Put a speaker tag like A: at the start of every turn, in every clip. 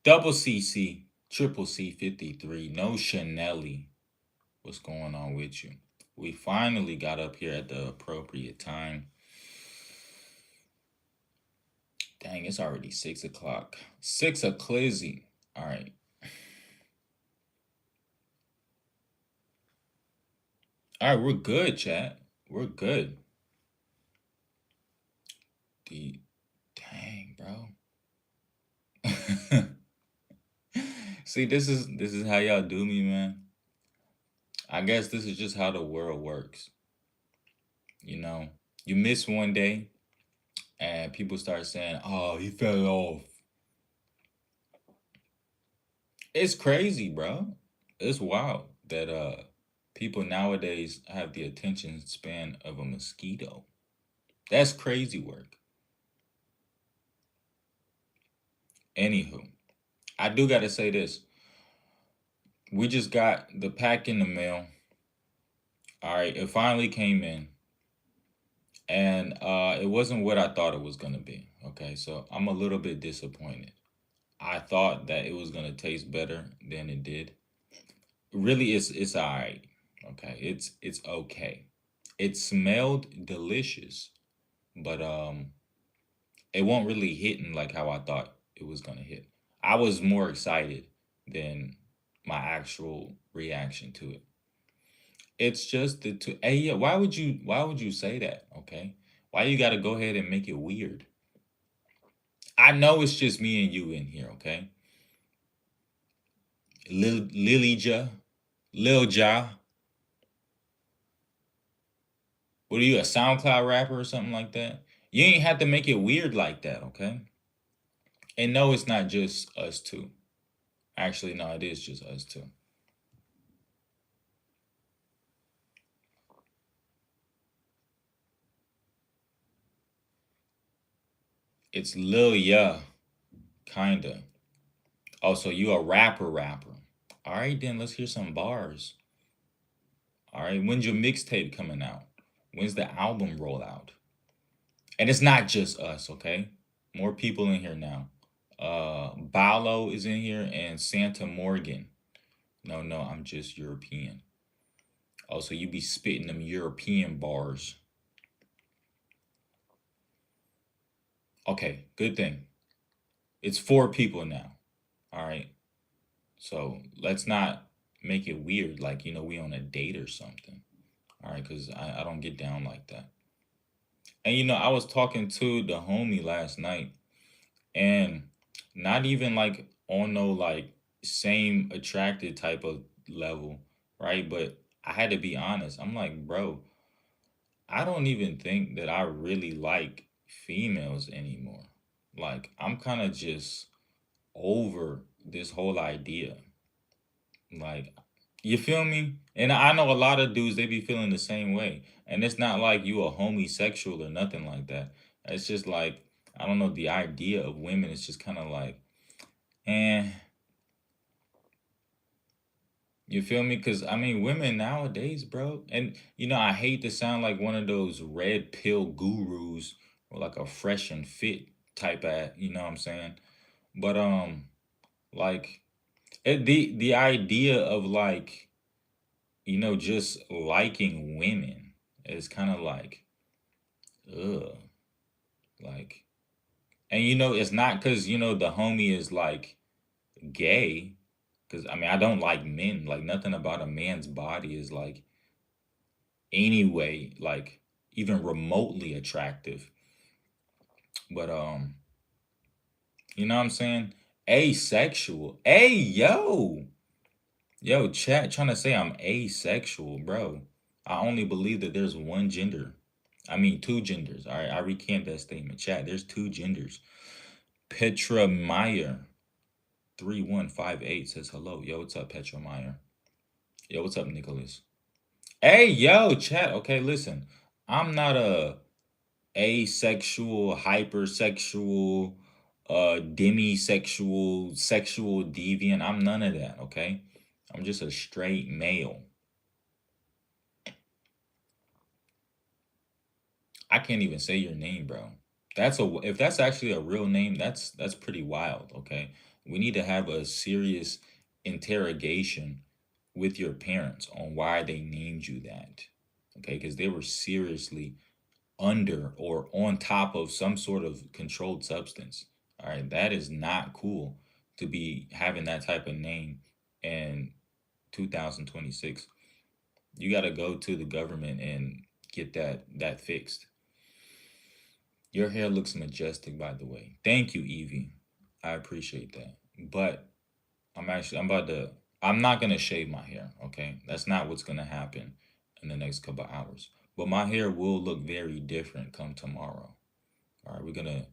A: Double CC, triple C 53, no Chanelli. What's going on with you? We finally got up here at the appropriate time. Dang, it's already 6 o'clock. 6 o'clizzy. All right. All right, we're good, chat. We're good. The dang, bro. See, this is how y'all do me, man. I guess this is just how the world works. You know, you miss one day and people start saying, "Oh, he fell off." It's crazy, bro. It's wild that people nowadays have the attention span of a mosquito. That's crazy work. Anywho, I do got to say this. We just got the pack in the mail. All right, it finally came in, and it wasn't what I thought it was gonna be. Okay, so I'm a little bit disappointed. I thought that it was gonna taste better than it did. Really, it's alright. Okay, it's okay. It smelled delicious, but it won't really hitting like how I thought it was gonna hit. I was more excited than my actual reaction to it. It's just the two. Hey, yeah, why would you say that? Okay, why you got to go ahead and make it weird? I know it's just me and you in here. Okay, Lily Ja, Lil Ja. What are you, a SoundCloud rapper or something like that? You ain't have to make it weird like that. Okay, and no, it's not just us two. Actually, no, it is just us two. It's Lil Ya, kinda. Oh, so you a rapper? All right, then let's hear some bars. All right, when's your mixtape coming out? When's the album roll out? And it's not just us, okay? More people in here now. Balo is in here and Santa Morgan. No, no, I'm just European. Oh, so you be spitting them European bars. Okay, good thing. It's four people now. All right. So let's not make it weird, like, we on a date or something. All right, because I don't get down like that. And I was talking to the homie last night, and not even like on no like same attracted type of level, right? But I had to be honest. I'm like, bro, I don't even think that I really like females anymore. Like, I'm kind of just over this whole idea. Like, you feel me? And I know a lot of dudes, they be feeling the same way. And it's not like you a homosexual or nothing like that. It's just like, I don't know, the idea of women is just kind of like, eh, you feel me? Because, I mean, women nowadays, bro, and, I hate to sound like one of those red pill gurus or like a fresh and fit type of, you know what I'm saying? But, like, the idea of like, just liking women is kind of like, ugh, like, and it's not because the homie is like gay, because I mean I don't like men. Like, nothing about a man's body is like anyway like even remotely attractive. But you know what I'm saying? Asexual. Hey, yo, chat trying to say I'm asexual, bro. I only believe that there's one gender. I mean, two genders. All right, I recant that statement. Chat, there's two genders. Petra Meyer, 3158 says hello. Yo, what's up, Petra Meyer? Yo, what's up, Nicholas? Hey, yo, chat. Okay, listen. I'm not a asexual, hypersexual, demisexual, sexual deviant. I'm none of that, okay? I'm just a straight male. I can't even say your name, bro. If that's actually a real name, that's pretty wild, okay? We need to have a serious interrogation with your parents on why they named you that. Okay, because they were seriously under or on top of some sort of controlled substance. All right, that is not cool to be having that type of name in 2026. You got to go to the government and get that fixed. Your hair looks majestic, by the way. Thank you, Evie. I appreciate that. But I'm not gonna shave my hair, okay? That's not what's gonna happen in the next couple of hours. But my hair will look very different come tomorrow. All right, we're gonna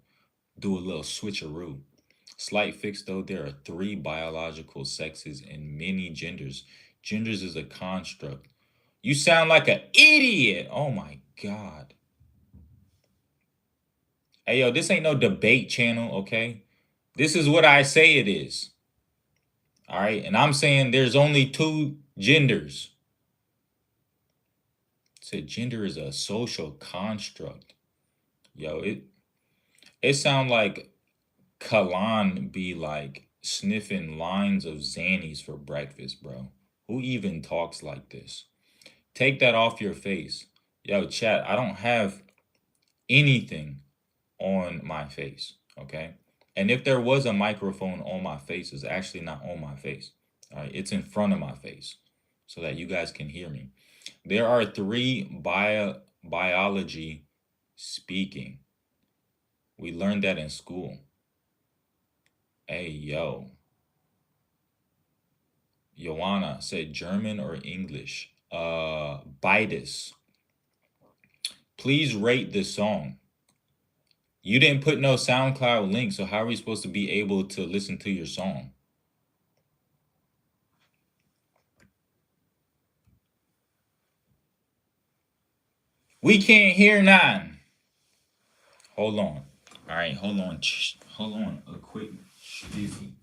A: do a little switcheroo. Slight fix though, there are three biological sexes and many genders. Genders is a construct. You sound like an idiot. Oh my God. Hey yo, this ain't no debate channel, okay? This is what I say it is. All right, and I'm saying there's only two genders. Said gender is a social construct. Yo, it sound like Kalan be like sniffing lines of Xannies for breakfast, bro. Who even talks like this? Take that off your face. Yo, chat, I don't have anything on my face, okay? And if there was a microphone on my face, it's actually not on my face. All right, it's in front of my face so that you guys can hear me. There are three biology speaking. We learned that in school. Hey, yo. Joanna said German or English. Bitus. Please rate this song. You didn't put no SoundCloud link, so how are we supposed to be able to listen to your song? We can't hear none. Hold on. All right, hold on. Hold on. A quick shizzy.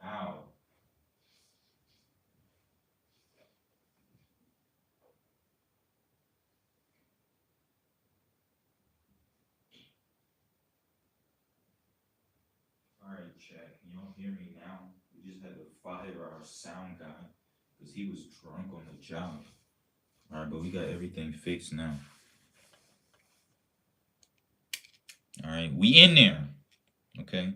A: Ow. All right, chat. Can y'all hear me now? We just had to fire our sound guy because he was drunk on the job. All right, but we got everything fixed now. All right, we in there. Okay.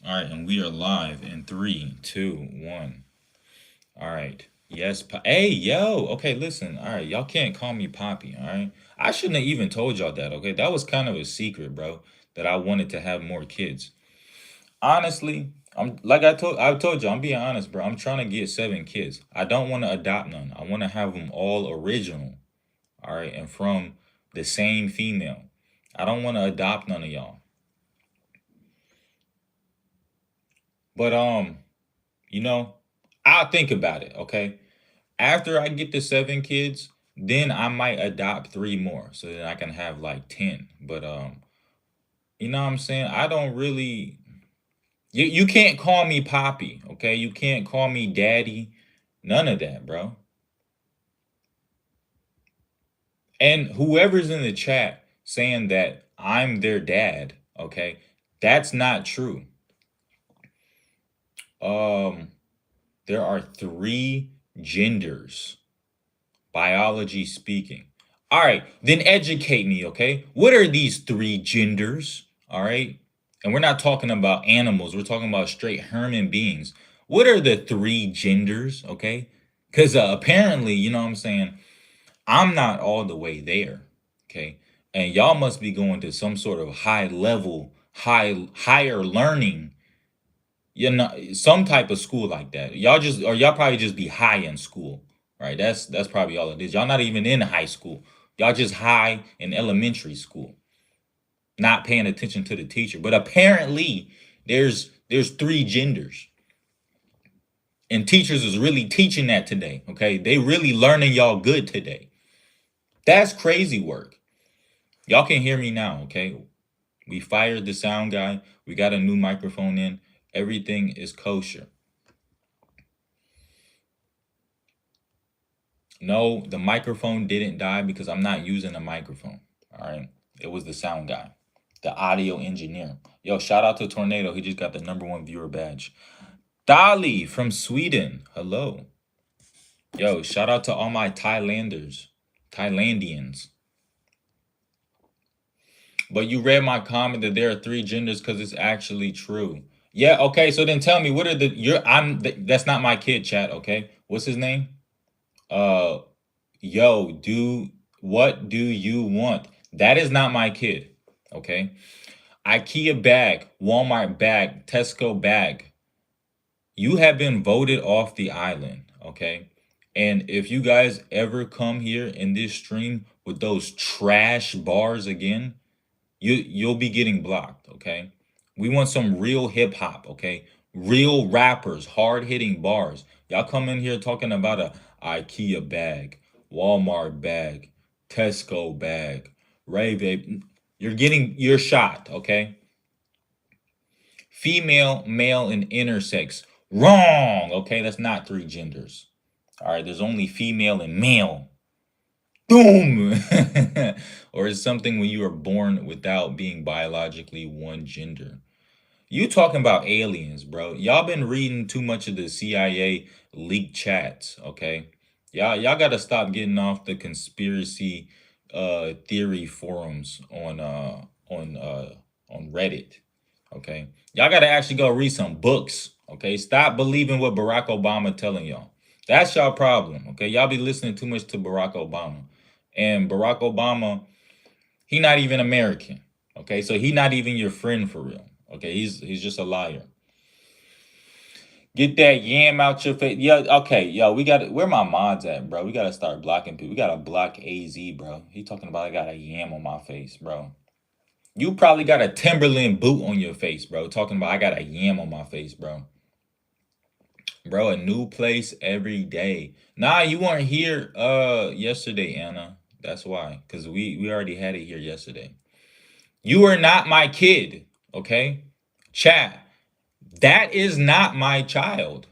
A: All right, and we are live in 3, 2, 1. All right. Yes. Hey, yo. Okay, listen. All right, y'all can't call me Poppy. All right. I shouldn't have even told y'all that. Okay, that was kind of a secret, bro. That I wanted to have more kids. Honestly, I told you, I'm being honest, bro. I'm trying to get 7 kids. I don't want to adopt none. I want to have them all original. All right, and from the same female. I don't want to adopt none of y'all. But you know, I'll think about it, okay? After I get the 7 kids, then I might adopt 3 more so that I can have like 10. But you know what I'm saying? I don't really you can't call me Poppy, okay? You can't call me Daddy. None of that, bro. And whoever's in the chat saying that I'm their dad, okay? That's not true. Um there are 3 genders, biology speaking. All right, then educate me, okay? What are these 3 genders? All right. And we're not talking about animals, we're talking about straight human beings. What are the 3 genders, okay? Because apparently, you know what I'm saying, I'm not all the way there, okay? And y'all must be going to some sort of high level, higher learning, you know, some type of school like that. Y'all probably just be high in school, right? That's probably all it is. Y'all not even in high school. Y'all just high in elementary school, not paying attention to the teacher. But apparently, there's 3 genders, and teachers is really teaching that today. Okay, they really learning y'all good today. That's crazy work. Y'all can hear me now. Okay, we fired the sound guy. We got a new microphone in. Everything is kosher. No, the microphone didn't die because I'm not using a microphone. All right. It was the sound guy, the audio engineer. Yo, shout out to Tornado. He just got the #1 viewer badge. Dali from Sweden. Hello. Yo, shout out to all my Thailandians. But you read my comment that there are 3 genders because it's actually true. Yeah, okay. So then tell me, what are the you're I'm that's not my kid, chat, okay? What's his name? Uh yo, what do you want? That is not my kid. Okay. IKEA bag, Walmart bag, Tesco bag. You have been voted off the island. Okay. And if you guys ever come here in this stream with those trash bars again, you'll be getting blocked. Okay. We want some real hip hop. Okay. Real rappers, hard hitting bars. Y'all come in here talking about a IKEA bag, Walmart bag, Tesco bag, Ray. You're shot. Okay. Female, male, and intersex. Wrong. Okay. That's not 3 genders. All right. There's only female and male. Boom. Or is something when you are born without being biologically one gender. You talking about aliens, bro. Y'all been reading too much of the CIA leaked chats, okay? Y'all gotta stop getting off the conspiracy theory forums on Reddit. Okay. Y'all gotta actually go read some books. Okay. Stop believing what Barack Obama telling y'all. That's y'all problem. Okay. Y'all be listening too much to Barack Obama. And Barack Obama, he not even American. Okay, so he not even your friend for real. Okay, he's just a liar. Get that yam out your face. Yeah, okay, yo, we got where my mods at, bro? We gotta start blocking people. We gotta block AZ, bro. He talking about I got a yam on my face, bro. You probably got a Timberland boot on your face, bro. Talking about I got a yam on my face, bro. Bro, a new place every day. Nah, you weren't here yesterday, Anna. That's why. Cause we already had it here yesterday. You are not my kid, okay? Chat, that is not my child,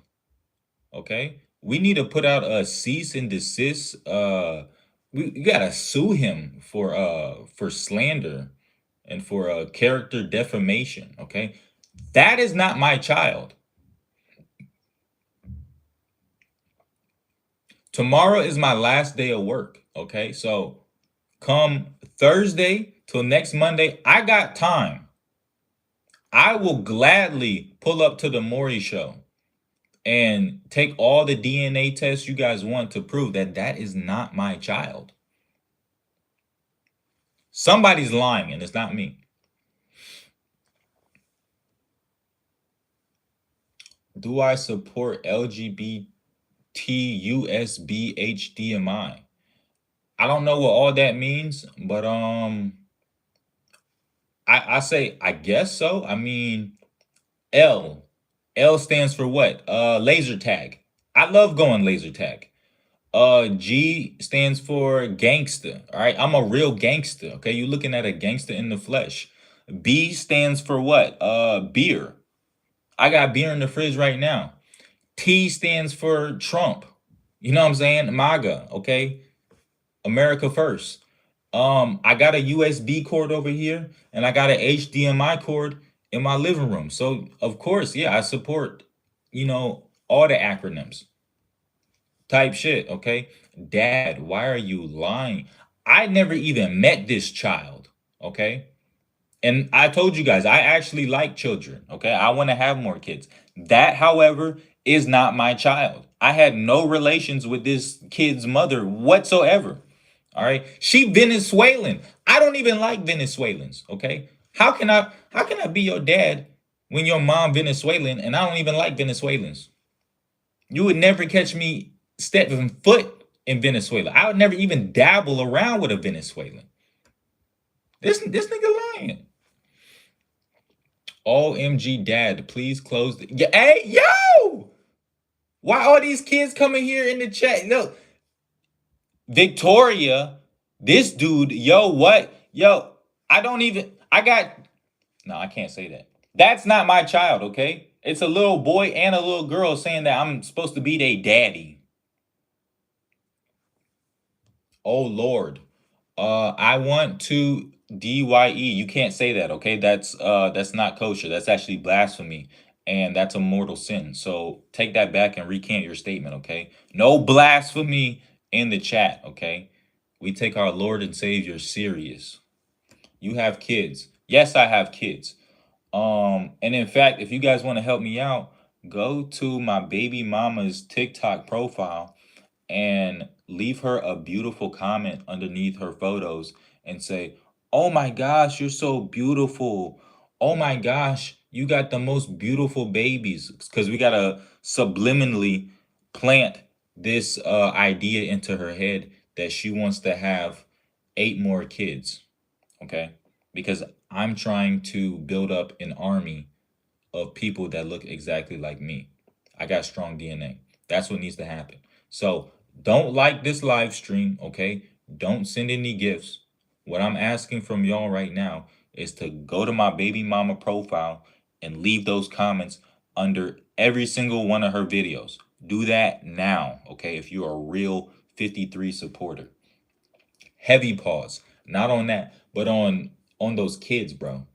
A: okay? We need to put out a cease and desist. We gotta sue him for slander and for character defamation, okay? That is not my child. Tomorrow is my last day of work, okay? So come Thursday till next Monday, I got time. I will gladly pull up to the Maury show and take all the DNA tests you guys want to prove that that is not my child. Somebody's lying and it's not me. Do I support LGBT USB HDMI? I don't know what all that means, but I say I guess so. I mean, L. L stands for what? Laser tag. I love going laser tag. G stands for gangster. All right, I'm a real gangster. Okay, you're looking at a gangster in the flesh. B stands for what? Beer. I got beer in the fridge right now. T stands for Trump. You know what I'm saying? MAGA. Okay, America first. I got a USB cord over here, and I got an HDMI cord in my living room. So of course, yeah, I support, all the acronyms type shit. Okay, Dad, why are you lying? I never even met this child. Okay, and I told you guys I actually like children. Okay, I want to have more kids. That, however, is not my child. I had no relations with this kid's mother whatsoever. All right. She Venezuelan. I don't even like Venezuelans. Okay. How can I be your dad when your mom Venezuelan and I don't even like Venezuelans? You would never catch me stepping foot in Venezuela. I would never even dabble around with a Venezuelan. This nigga lying. OMG dad, please close the hey yo! Why all these kids coming here in the chat? No, Victoria, this dude, yo, what? Yo, I got, no, I can't say that. That's not my child, okay? It's a little boy and a little girl saying that I'm supposed to be their daddy. Oh Lord. I want to DYE. You can't say that, okay? That's not kosher. That's actually blasphemy. And that's a mortal sin. So take that back and recant your statement, okay? No blasphemy in the chat, okay? We take our Lord and Savior serious. You have kids. Yes, I have kids. And in fact, if you guys want to help me out, go to my baby mama's TikTok profile and leave her a beautiful comment underneath her photos and say, "Oh my gosh, you're so beautiful. Oh my gosh, you got the most beautiful babies." Because we got to subliminally plant this idea into her head that she wants to have 8 more kids. Okay. Because I'm trying to build up an army of people that look exactly like me. I got strong DNA. That's what needs to happen. So don't like this live stream, okay? Don't send any gifts. What I'm asking from y'all right now is to go to my baby mama profile and leave those comments under every single one of her videos. Do that now, okay? If you're a real 53 supporter. Heavy pause. Not on that, but on those kids, bro.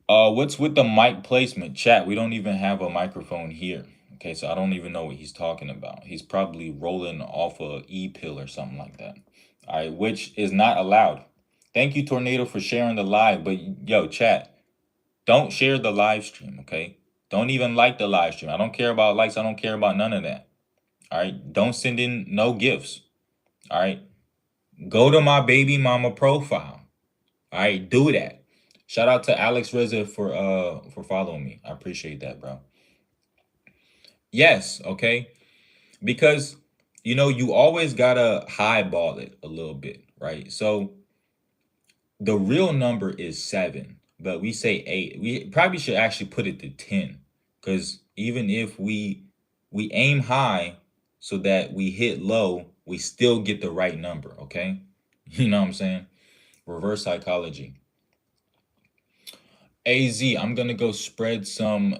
A: What's with the mic placement? Chat, we don't even have a microphone here. Okay, so I don't even know what he's talking about. He's probably rolling off a e-pill or something like that. All right, which is not allowed. Thank you, Tornado, for sharing the live. But yo, chat, don't share the live stream, okay? Don't even like the live stream. I don't care about likes. I don't care about none of that. All right, don't send in no gifts. All right, go to my baby mama profile. All right, do that. Shout out to Alex Reza for following me. I appreciate that, bro. Yes, okay? Because you always gotta highball it a little bit, right? So the real number is 7, but we say 8. We probably should actually put it to 10. Because even if we aim high so that we hit low, we still get the right number, okay? You know what I'm saying? Reverse psychology. AZ, I'm gonna go spread some.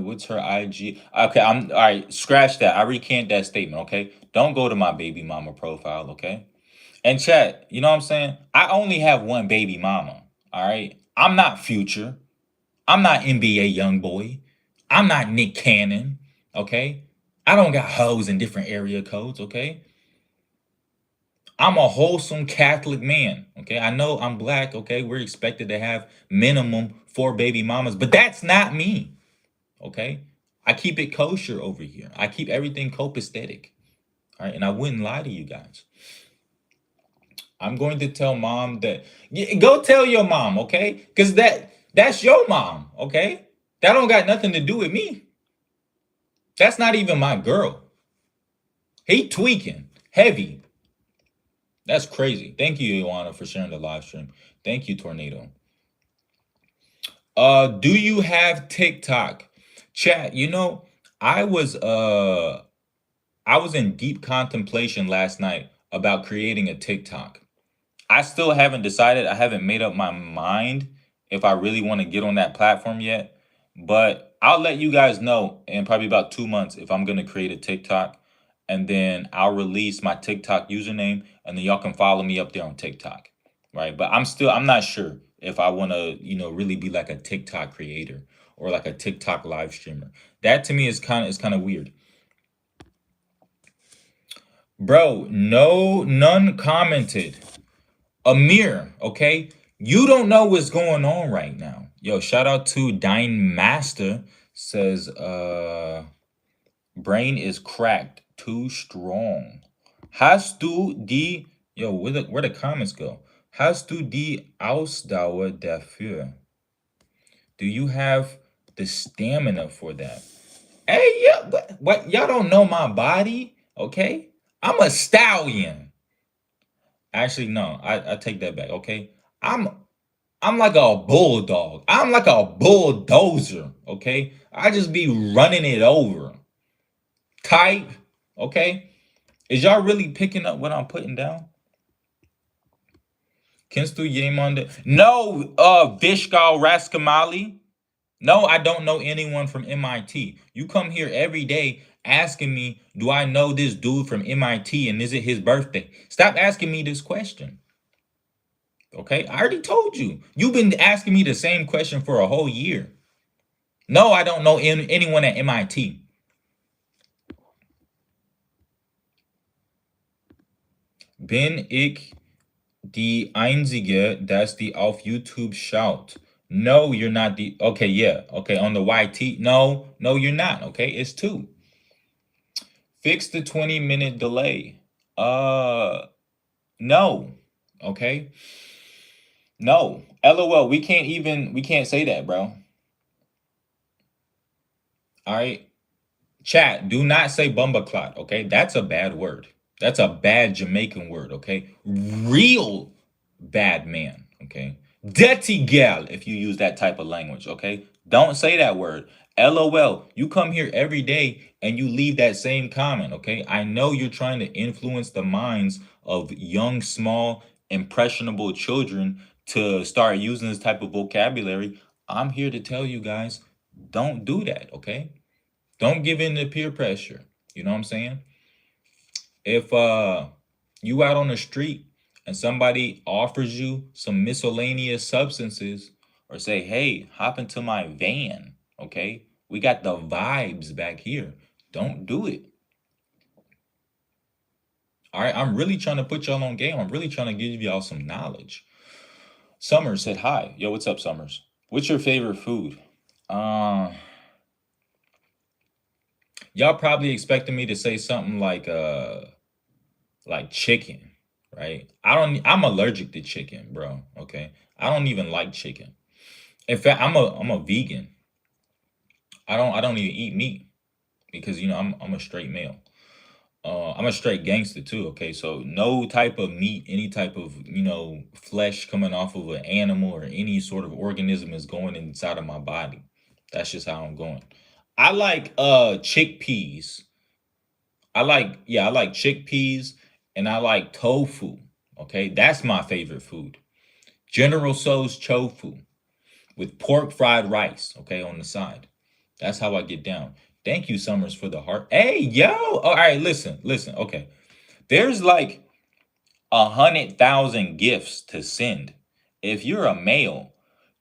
A: What's her IG? Okay, I'm all right. Scratch that. I recant that statement. Okay, don't go to my baby mama profile. Okay, and chat. You know what I'm saying? I only have one baby mama. All right, I'm not Future. I'm not NBA young boy. I'm not Nick Cannon. Okay, I don't got hoes in different area codes. Okay, I'm a wholesome Catholic man. Okay, I know I'm black. Okay, we're expected to have minimum 4 baby mamas, but that's not me. Okay, I keep it kosher over here. I keep everything copacetic. All right, and I wouldn't lie to you guys. I'm going to tell mom that go tell your mom, okay? Because that's your mom, okay? That don't got nothing to do with me. That's not even my girl. He tweaking heavy. That's crazy. Thank you, Ioana, for sharing the live stream. Thank you, Tornado. Do you have TikTok? Chat, I was I was in deep contemplation last night about creating a TikTok. I still haven't decided. I haven't made up my mind if I really want to get on that platform yet. But I'll let you guys know in probably about 2 months if I'm going to create a TikTok. And then I'll release my TikTok username and then y'all can follow me up there on TikTok. Right. But I'm not sure if I want to, really be like a TikTok creator or like a TikTok live streamer. That to me is kind of weird. Bro, no, none commented. Amir, okay? You don't know what's going on right now. Yo, shout out to Dine Master says brain is cracked, too strong. Hast du die Yo, where the comments go? Hast du die Ausdauer dafür? Do you have the stamina for that? Hey, yeah, what y'all don't know my body, okay? I'm a stallion. Actually, no, I take that back, okay? I'm I'm like a bulldog. I'm like a bulldozer, okay? I just be running it over. Type, okay? Is y'all really picking up what I'm putting down? Kenstu Yemonde. No, Vishgal Raskamali. No, I don't know anyone from MIT. You come here every day asking me, do I know this dude from MIT and is it his birthday? Stop asking me this question. Okay, I already told you. You've been asking me the same question for a whole year. No, I don't know anyone at MIT. Bin ich die Einzige, dass die auf YouTube schaut? No, you're not the. Okay, yeah. Okay, on the YT. No, no, you're not. Okay, it's two. Fix the 20-minute delay. No. Okay. No. LOL. We can't say that, bro. All right. Chat, do not say bumbaclot, okay? That's a bad word. That's a bad Jamaican word, okay? Real bad man, okay? Dirty gal, if you use that type of language, okay? Don't say that word. LOL. You come here every day and you leave that same comment, okay? I know you're trying to influence the minds of young, small, impressionable children to start using this type of vocabulary. I'm here to tell you guys, don't do that, okay? Don't give in to peer pressure. You know what I'm saying? If you out on the street and somebody offers you some miscellaneous substances or say, "Hey, hop into my van." Okay? We got the vibes back here. Don't do it. All right, I'm really trying to put y'all on game. I'm really trying to give y'all some knowledge. Summers said hi. Yo, what's up, Summers? What's your favorite food? Uh y'all probably expecting me to say something like chicken, right? I'm allergic to chicken, bro. Okay. I don't even like chicken. In fact, I'm a vegan. I don't even eat meat because I'm a straight male. I'm a straight gangster too, okay? So no type of meat, any type of, flesh coming off of an animal or any sort of organism is going inside of my body. That's just how I'm going. I like chickpeas. I like chickpeas and I like tofu. Okay, that's my favorite food. General Tso's tofu with pork fried rice. Okay, on the side. That's how I get down. Thank you, Summers, for the heart. Hey, yo! All right, listen. Okay, there's like 100,000 gifts to send. If you're a male,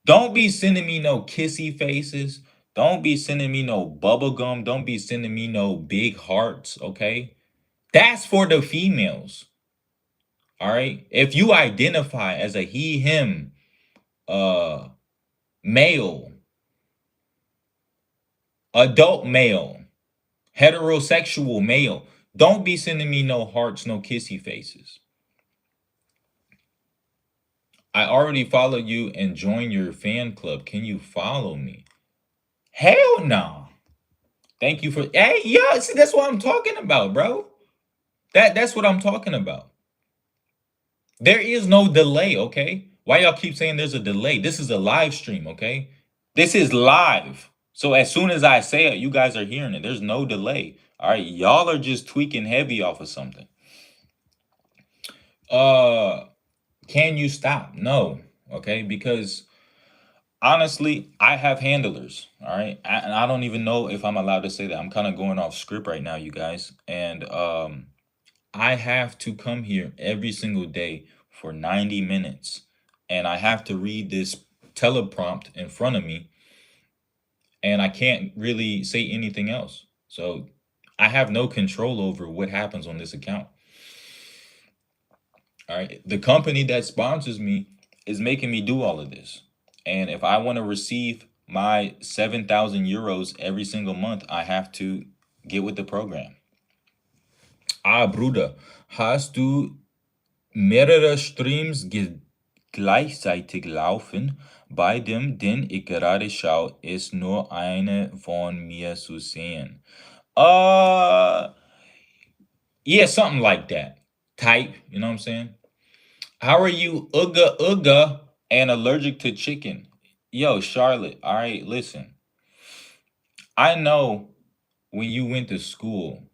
A: don't be sending me no kissy faces. Don't be sending me no bubble gum. Don't be sending me no big hearts. Okay, that's for the females. All right. If you identify as a he, him, uh, male, adult male, heterosexual male, don't be sending me no hearts, no kissy faces. I already followed you and joined your fan club. Can you follow me? Hell no. Thank you for. Hey, yeah. See, that's what I'm talking about, bro. That's what I'm talking about. There is no delay, okay? Why y'all keep saying there's a delay? This is a live stream, okay? This is live. So as soon as I say it, you guys are hearing it. There's no delay. All right, y'all are just tweaking heavy off of something. Uh, can you stop? No, okay? Because honestly, I have handlers, all right? And I don't even know if I'm allowed to say that. I'm kind of going off script right now, you guys. And I have to come here every single day for 90 minutes. And I have to read this teleprompt in front of me. And I can't really say anything else. So I have no control over what happens on this account. All right. The company that sponsors me is making me do all of this. And if I want to receive my 7,000 euros every single month, I have to get with the program. Ah, Bruder, hast du mehrere Streams gleichzeitig laufen? Bei dem, den ich gerade schaue, ist nur eine von mir zu sehen. Yeah, something like that. Type, you know what I'm saying? How are you, Uga, and allergic to chicken? Yo, Charlotte, all right, listen. I know when you went to school,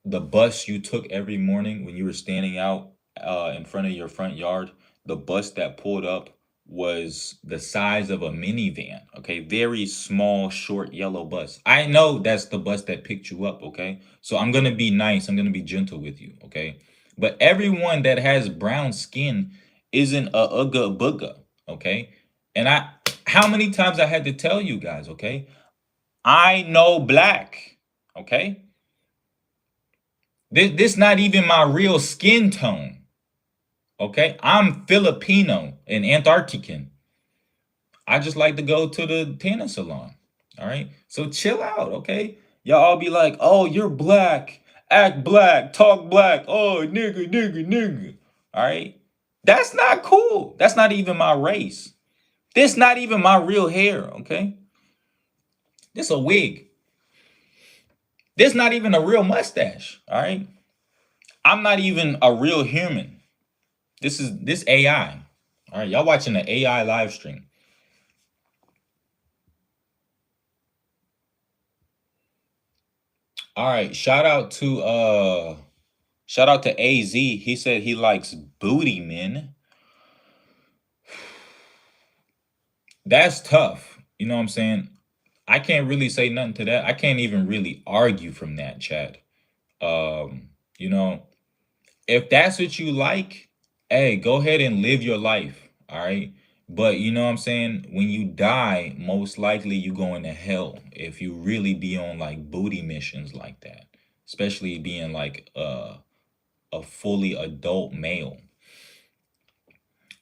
A: the bus you took every morning when you were standing out in front of your front yard, the bus that pulled up was the size of a minivan. Okay, very small, short yellow bus. I know that's the bus that picked you up. Okay, so I'm gonna be nice. I'm gonna be gentle with you. Okay, but everyone that has brown skin isn't a ugga bugga. Okay, and how many times I had to tell you guys? Okay, I know black. Okay, this not even my real skin tone. Okay, I'm Filipino and Antarctican. I just like to go to the tanning salon. All right. So chill out. Okay. Y'all all be like, oh, you're black. Act black. Talk black. Oh, nigga, nigga, nigga. All right. That's not cool. That's not even my race. This not even my real hair. Okay. This a wig. This not even a real mustache. All right. I'm not even a real human. This AI. All right. Y'all watching the AI live stream. All right. Shout out to AZ. He said he likes booty men. That's tough. You know what I'm saying? I can't really say nothing to that. I can't even really argue from that, chat. You know, if that's what you like, hey, go ahead and live your life. All right. But you know what I'm saying? When you die, most likely you going to hell if you really be on like booty missions like that. Especially being like a fully adult male.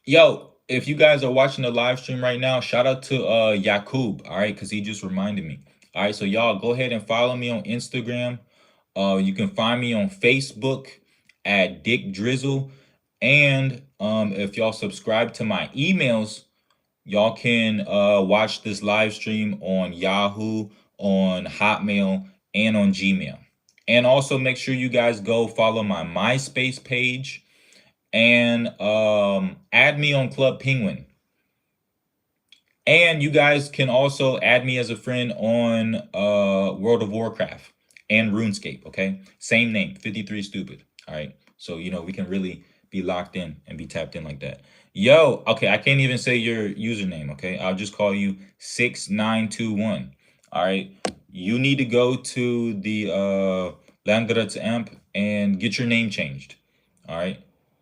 A: Yo, if you guys are watching the live stream right now, shout out to Yakub, all right, because he just reminded me. All right, so y'all go ahead and follow me on Instagram. You can find me on Facebook at Dick Drizzle. And if y'all subscribe to my emails, y'all can watch this live stream on Yahoo, on Hotmail, and on Gmail. And also make sure you guys go follow my MySpace page and add me on Club Penguin. And you guys can also add me as a friend on World of Warcraft and RuneScape, okay? Same name, 53 Stupid. All right. So, you know, we can really be locked in and be tapped in like that. Yo, okay, I can't even say your username, okay? I'll just call you 6921. All right. You need to go to the Landratz amp and get your name changed. All right.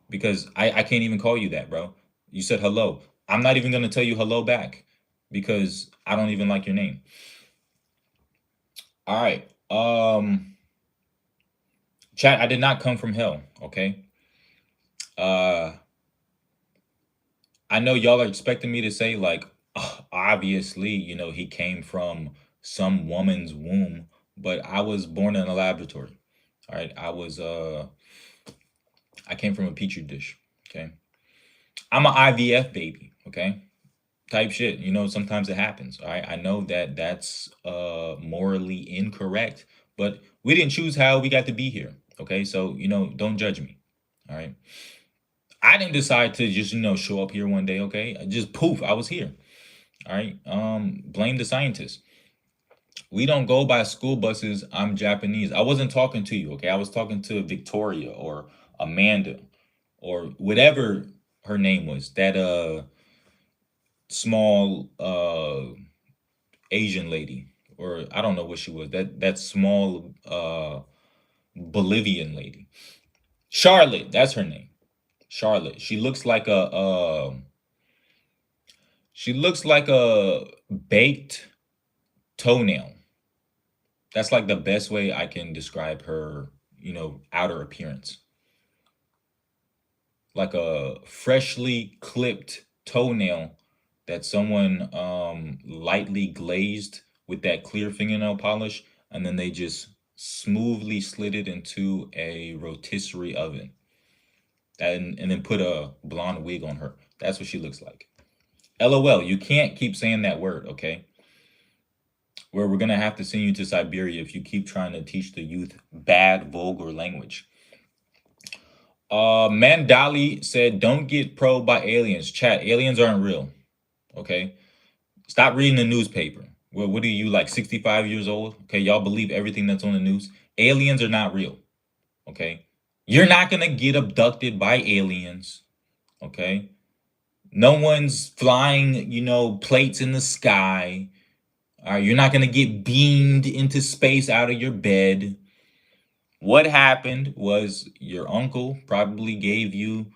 A: Because I can't even call you that, bro. You said hello. I'm not even gonna tell you hello back because I don't even like your name. All right. Chat, I did not come from hell, okay? Uh I know y'all are expecting me to say like obviously, you know, he came from some woman's womb, but I was born in a laboratory. All right. I came from a petri dish, okay? I'm an IVF baby, okay? Type shit. You know, sometimes it happens. All right. I know that that's morally incorrect, but we didn't choose how we got to be here. Okay. So, you know, don't judge me. All right. I didn't decide to just, you know, show up here one day. Okay. Just poof, I was here. All right. Blame the scientists. We don't go by school buses. I'm Japanese. I wasn't talking to you. Okay. I was talking to Victoria or Amanda or whatever her name was. That small Asian lady, or I don't know what she was. That small Bolivian lady. Charlotte, that's her name. Charlotte. She looks like a baked toenail. That's like the best way I can describe her, you know, outer appearance. Like a freshly clipped toenail that someone lightly glazed with that clear fingernail polish, and then they just smoothly slid it into a rotisserie oven and then put a blonde wig on her. That's what she looks like. LOL, you can't keep saying that word, okay? Where we're gonna have to send you to Siberia if you keep trying to teach the youth bad, vulgar language. Mandali said, "Don't get probed by aliens." Chat, aliens aren't real. Okay, stop reading the newspaper. Well, what are you like 65 years old? Okay, y'all believe everything that's on the news. Aliens are not real. Okay, you're not gonna get abducted by aliens. Okay, No one's flying, plates in the sky. All right, you're not gonna get beamed into space out of your bed. What happened was your uncle probably gave you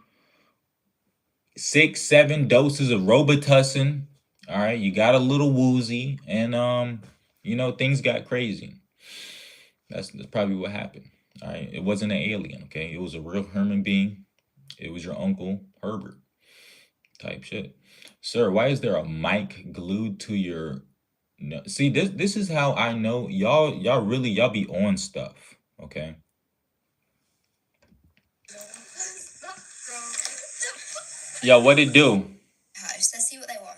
A: 6, 7 doses of Robitussin. All right, you got a little woozy, and things got crazy. That's probably what happened. All right, it wasn't an alien. Okay, it was a real human being. It was your uncle Herbert type shit. Sir, why is there a mic glued to your? No, see, this is how I know y'all really y'all be on stuff. Okay. Yo, what it do?
B: House. Let's see what they want.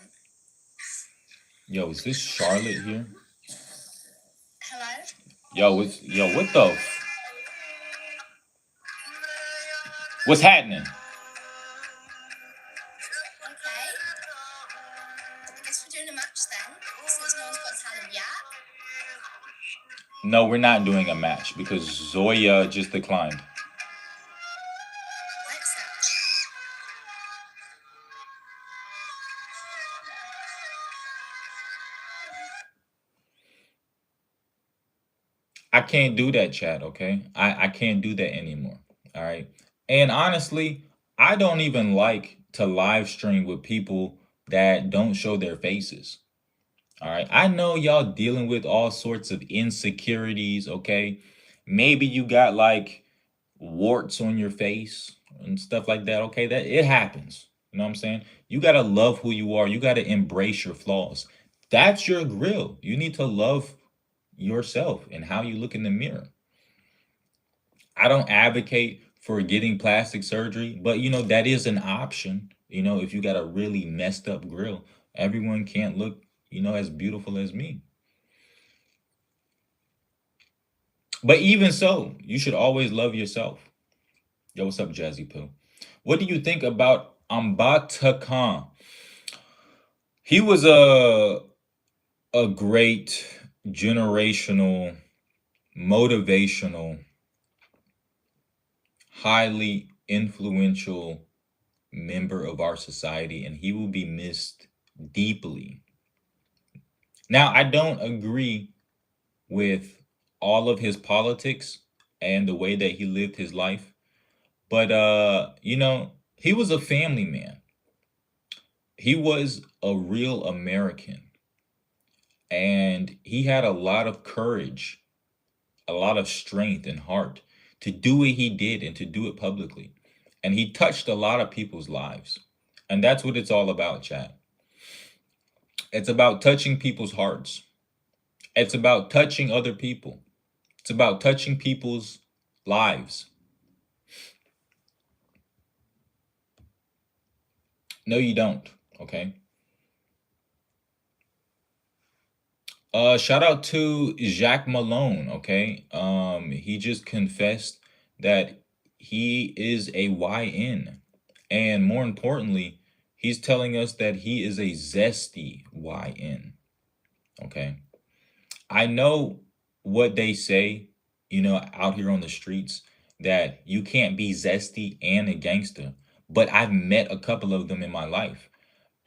A: Yo, is this Charlotte here?
B: Hello?
A: What the what's happening?
B: Okay. I guess we're doing a match then, since no one's got talent yet.
A: No, we're not doing a match because Zoya just declined.
B: Let's
A: I can't do that, chat, okay? I can't do that anymore. All right. And honestly, I don't even like to live stream with people that don't show their faces. All right. I know y'all dealing with all sorts of insecurities, okay? Maybe you got like warts on your face and stuff like that. Okay, that it happens. You know what I'm saying? You got to love who you are. You got to embrace your flaws. That's your grill. You need to love yourself and how you look in the mirror. I don't advocate for getting plastic surgery, but that is an option. If you got a really messed up grill, everyone can't look, as beautiful as me. But even so, you should always love yourself. Yo, what's up, Jazzy Poo? What do you think about Ambata Khan? He was a great generational, motivational, highly influential member of our society, and he will be missed deeply. Now, I don't agree with all of his politics and the way that he lived his life, but he was a family man. He was a real American, and he had a lot of courage, a lot of strength and heart to do what he did and to do it publicly. And he touched a lot of people's lives. And that's what it's all about, chat. It's about touching people's hearts. It's about touching other people. It's about touching people's lives. No, you don't. Okay. Shout out to Jacques Malone. Okay. He just confessed that he is a YN. And more importantly, he's telling us that he is a zesty YN. Okay. I know what they say, out here on the streets, that you can't be zesty and a gangster. But I've met a couple of them in my life.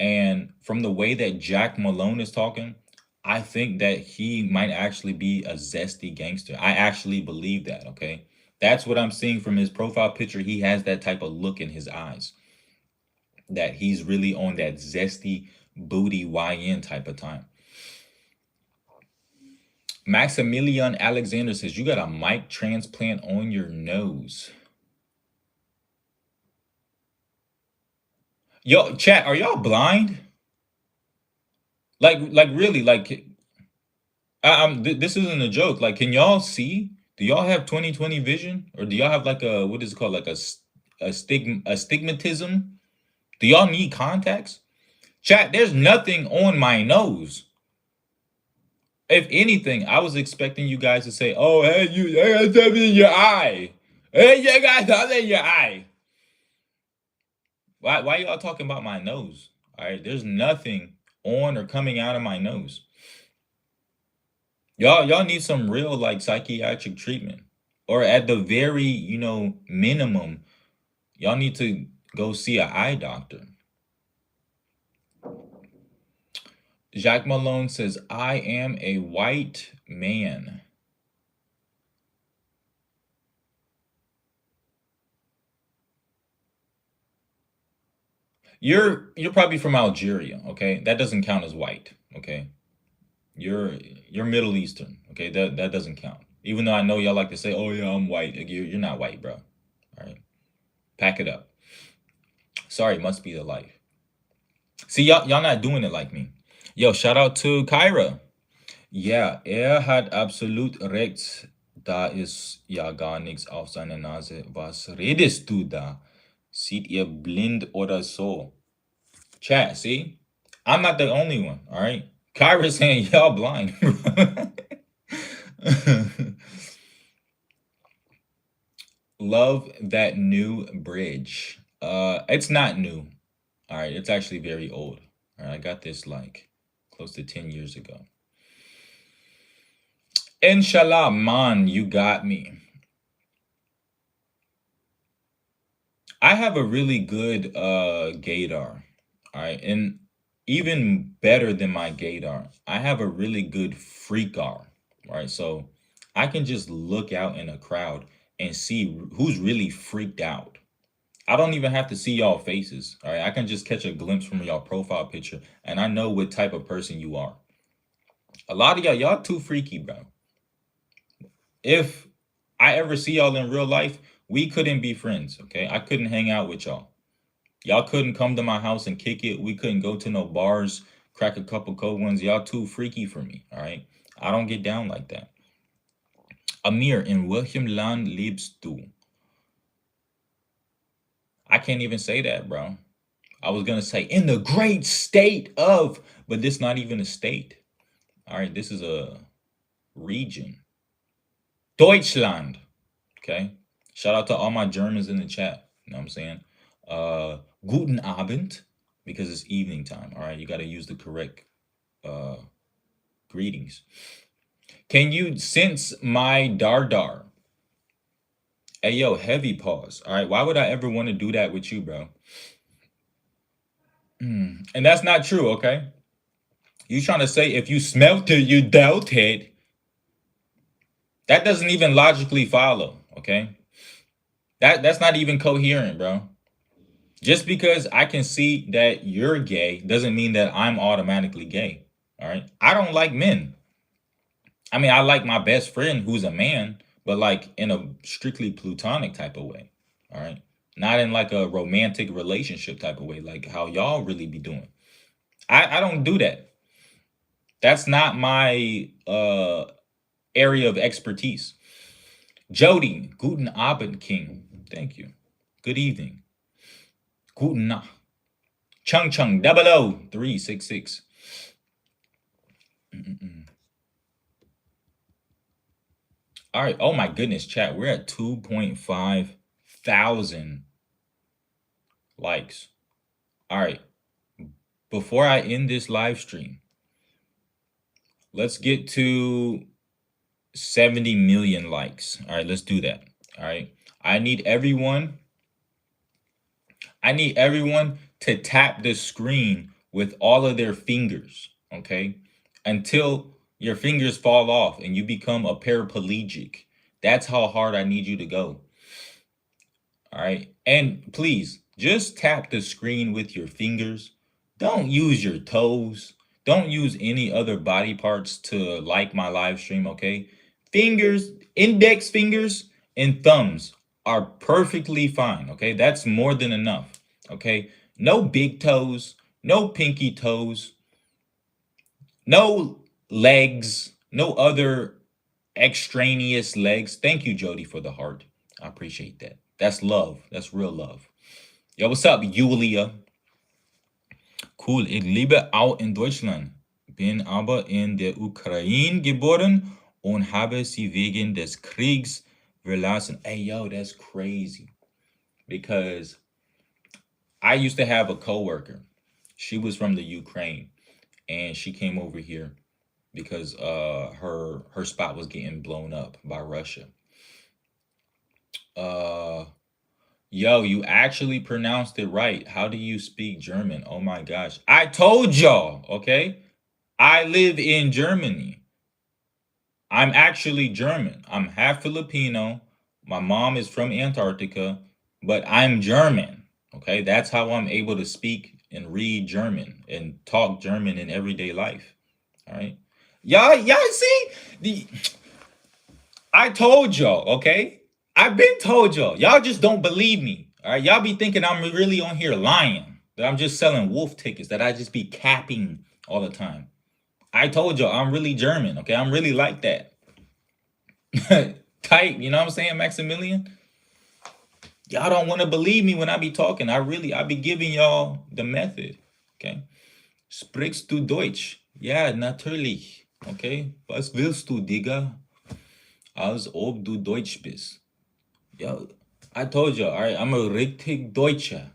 A: And from the way that Jack Malone is talking, I think that he might actually be a zesty gangster. I actually believe that, okay? That's what I'm seeing from his profile picture. He has that type of look in his eyes, that he's really on that zesty booty YN type of time. Maximilian Alexander says, you got a mic transplant on your nose. Yo, chat, are y'all blind? Like really, like this isn't a joke. Like, can y'all see? Do y'all have 20/20 vision, or do y'all have like a what is it called, like a stigmatism? Do y'all need contacts? Chat, there's nothing on my nose. If anything, I was expecting you guys to say, "Oh, hey, you got something in your eye. Hey, you got something in your eye." Why y'all talking about my nose? All right, there's nothing on or coming out of my nose. Y'all need some real like psychiatric treatment, or at the very minimum, y'all need to go see an eye doctor. Jacques Malone says, I am a white man. You're probably from Algeria, okay? That doesn't count as white, okay? You're you're Middle Eastern, okay? That doesn't count. Even though I know y'all like to say, "Oh yeah, I'm white." Like, you're not white, bro. All right, pack it up. Sorry, must be the life. See, y'all not doing it like me. Yo, shout out to Kyra. Ja, hat absolut recht. Da ist ja gar nichts auf seiner Nase. Was redest du da? Seid ihr blind oder so? Chat, see? I'm not the only one, all right? Kyra's saying y'all blind. Love that new bridge. It's not new. All right, it's actually very old. All right, I got this like close to 10 years ago. Inshallah, man, you got me. I have a really good gaydar. All right, and even better than my gaydar, I have a really good freakar. Right, so I can just look out in a crowd and see who's really freaked out. I don't even have to see y'all faces. All right, I can just catch a glimpse from y'all profile picture, and I know what type of person you are. A lot of y'all too freaky, bro. If I ever see y'all in real life, we couldn't be friends. Okay, I couldn't hang out with y'all. Y'all couldn't come to my house and kick it. We couldn't go to no bars, crack a couple cold ones. Y'all too freaky for me. All right, I don't get down like that. Amir, in welchem Land lebst du? I can't even say that, bro. I was gonna say in the great state of, but this not even a state. All right, this is a region. Deutschland. Okay. Shout out to all my Germans in the chat. You know what I'm saying? Guten Abend, because it's evening time. All right, you got to use the correct uh greetings. Can you sense my dardar? Hey yo, heavy pause. All right, why would I ever want to do that with you, bro? And that's not true, okay? You trying to say if you smelt it, you dealt it. That doesn't even logically follow, okay? That's not even coherent, bro. Just because I can see that you're gay doesn't mean that I'm automatically gay. All right? I don't like men. I mean, I like my best friend who's a man, but like in a strictly platonic type of way. All right? Not in like a romantic relationship type of way, like how y'all really be doing. I don't do that. That's not my area of expertise. Jody, guten Abend, King. Thank you. Good evening. Guten Nacht. Chung Chung, 00366. All right. Oh my goodness, chat. We're at 2.5 thousand likes. All right. Before I end this live stream, let's get to 70 million likes. All right, let's do that. All right. I need everyone to tap the screen with all of their fingers, okay? Until your fingers fall off and you become a paraplegic. That's how hard I need you to go. All right. And please just tap the screen with your fingers. Don't use your toes. Don't use any other body parts to like my live stream, okay? Fingers, index fingers, and thumbs are perfectly fine, okay? That's more than enough, okay? No big toes, no pinky toes, no legs, no other extraneous legs. Thank you, Jody, for the heart. I appreciate that. That's love. That's real love. Yo, what's up, Julia? Cool. Ich lebe auch in Deutschland, bin aber in der Ukraine geboren und habe sie wegen des Kriegs verlassen. Hey, yo, that's crazy. Because I used to have a coworker. She was from the Ukraine, and she came over here because her spot was getting blown up by Russia. Yo, you actually pronounced it right. How do you speak German? Oh my gosh. I told y'all, okay? I live in Germany. I'm actually German. I'm half Filipino. My mom is from Antarctica, but I'm German. Okay, that's how I'm able to speak and read German and talk German in everyday life. All right, y'all see the. I told y'all. Okay, I've been told y'all. Y'all just don't believe me. All right, y'all be thinking I'm really on here lying. That I'm just selling wolf tickets. That I just be capping all the time. I told y'all I'm really German. Okay, I'm really like that. Type, you know what I'm saying, Maximilian? Y'all don't want to believe me when I be talking. I be giving y'all the method. Okay. Sprichst du Deutsch? Ja, natürlich. Okay. Was willst du, Digga? Als ob du Deutsch bist. Yo, I told you, all right, I'm a richtig Deutscher.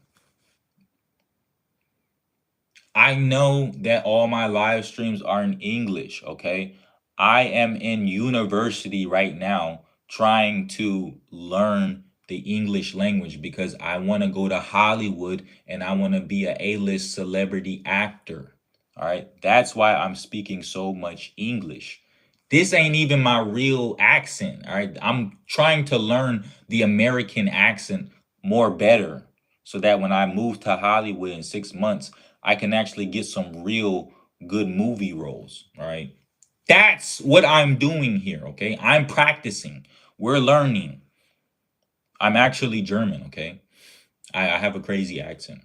A: I know that all my live streams are in English, okay? I am in university right now trying to learn the English language because I want to go to Hollywood and I want to be a A-list celebrity actor. All right? That's why I'm speaking so much English. This ain't even my real accent, all right? I'm trying to learn the American accent more better so that when I move to Hollywood in 6 months, I can actually get some real good movie roles. All right. That's what I'm doing here. Okay. I'm practicing. We're learning. I'm actually German. Okay. I have a crazy accent.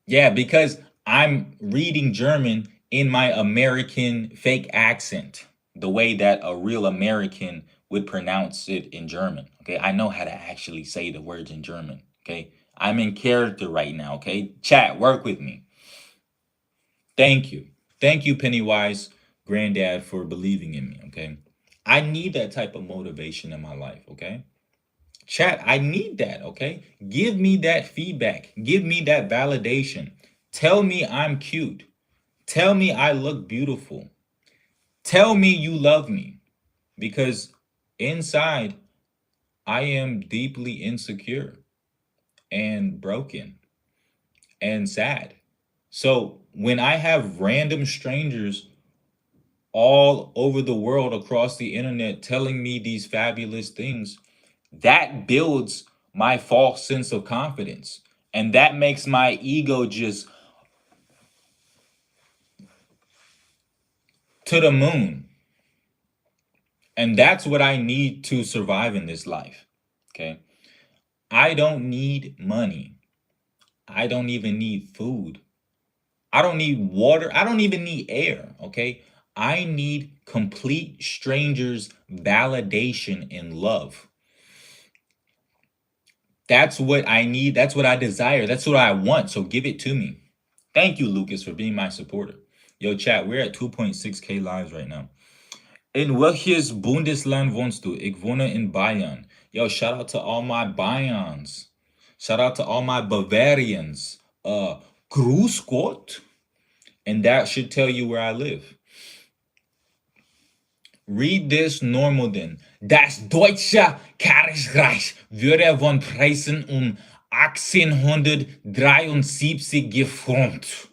A: Yeah, because I'm reading German in my American fake accent, the way that a real American would pronounce it in German. Okay. I know how to actually say the words in German. Okay. I'm in character right now. Okay. Chat, work with me. Thank you. Thank you, Pennywise Granddad, for believing in me. Okay. I need that type of motivation in my life. Okay. Chat, I need that. Okay. Give me that feedback. Give me that validation. Tell me I'm cute. Tell me I look beautiful. Tell me you love me. Because inside, I am deeply insecure and broken and sad. So when I have random strangers all over the world across the internet telling me these fabulous things, that builds my false sense of confidence. And that makes my ego just to the moon. And that's what I need to survive in this life. Okay. I don't need money. I don't even need food. I don't need water. I don't even need air. Okay. I need complete strangers' validation and love. That's what I need. That's what I desire. That's what I want. So give it to me. Thank you, Lucas, for being my supporter. Yo, chat, we're at 2.6K lives right now. In welches Bundesland wohnst du? Ich wohne in Bayern. Yo, shout out to all my Bayerns. Shout out to all my Bavarians. Gruß Gott. And that should tell you where I live. Read this normal then. Das Deutsche Kaiserreich wurde von Preußen 1873 geformt.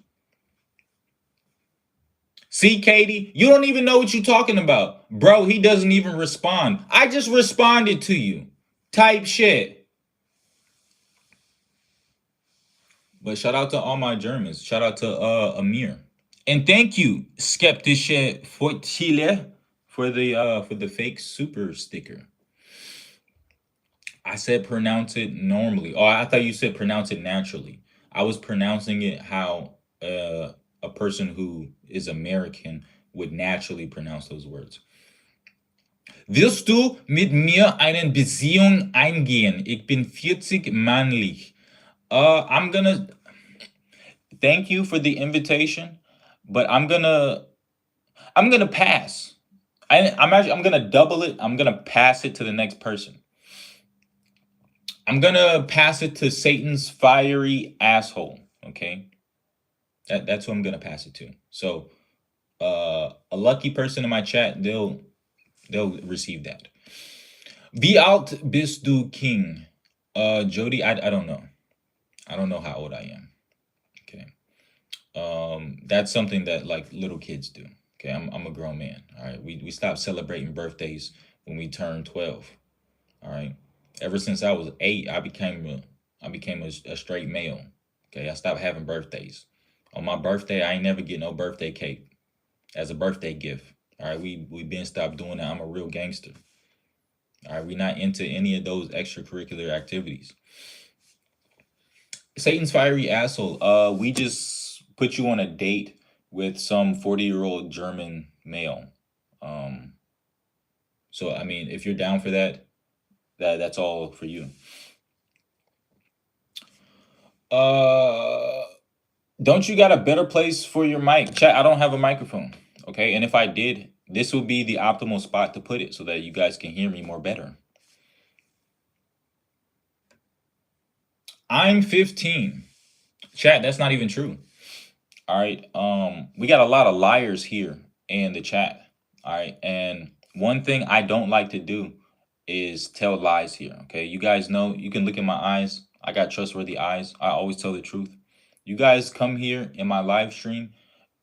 A: See, Katie, you don't even know what you're talking about. Bro, he doesn't even respond. I just responded to you. Type shit. But shout out to all my Germans. Shout out to Amir. And thank you, Skeptische Fortile, for the fake super sticker. I said pronounce it normally. Oh, I thought you said pronounce it naturally. I was pronouncing it how a person who is American would naturally pronounce those words. Wirst du mit mir eine Beziehung eingehen? Ich bin 40 männlich. I'm gonna thank you for the invitation, but I'm gonna pass. I'm gonna double it. I'm gonna pass it to the next person. I'm gonna pass it to Satan's fiery asshole. Okay, that's who I'm gonna pass it to. So, a lucky person in my chat, they'll receive that. Wie alt bist du, King? Jody, I don't know. I don't know how old I am. Okay. That's something that like little kids do. Okay, I'm a grown man. All right, we stopped celebrating birthdays when we turned 12. All right, ever since I was 8, I became a straight male. Okay, I stopped having birthdays. On my birthday, I ain't never get no birthday cake as a birthday gift. All right, we been stopped doing that. I'm a real gangster. All right, we not into any of those extracurricular activities. Satan's fiery asshole. We just put you on a date with some 40-year-old German male. Um, so I mean, if you're down for that, that's all for you. Uh, don't you got a better place for your mic? Chat, I don't have a microphone. Okay, and if I did, this would be the optimal spot to put it so that you guys can hear me more better. I'm 15. Chat, that's not even true. All right. We got a lot of liars here in the chat. All right. And one thing I don't like to do is tell lies here. Okay. You guys know you can look in my eyes. I got trustworthy eyes. I always tell the truth. You guys come here in my live stream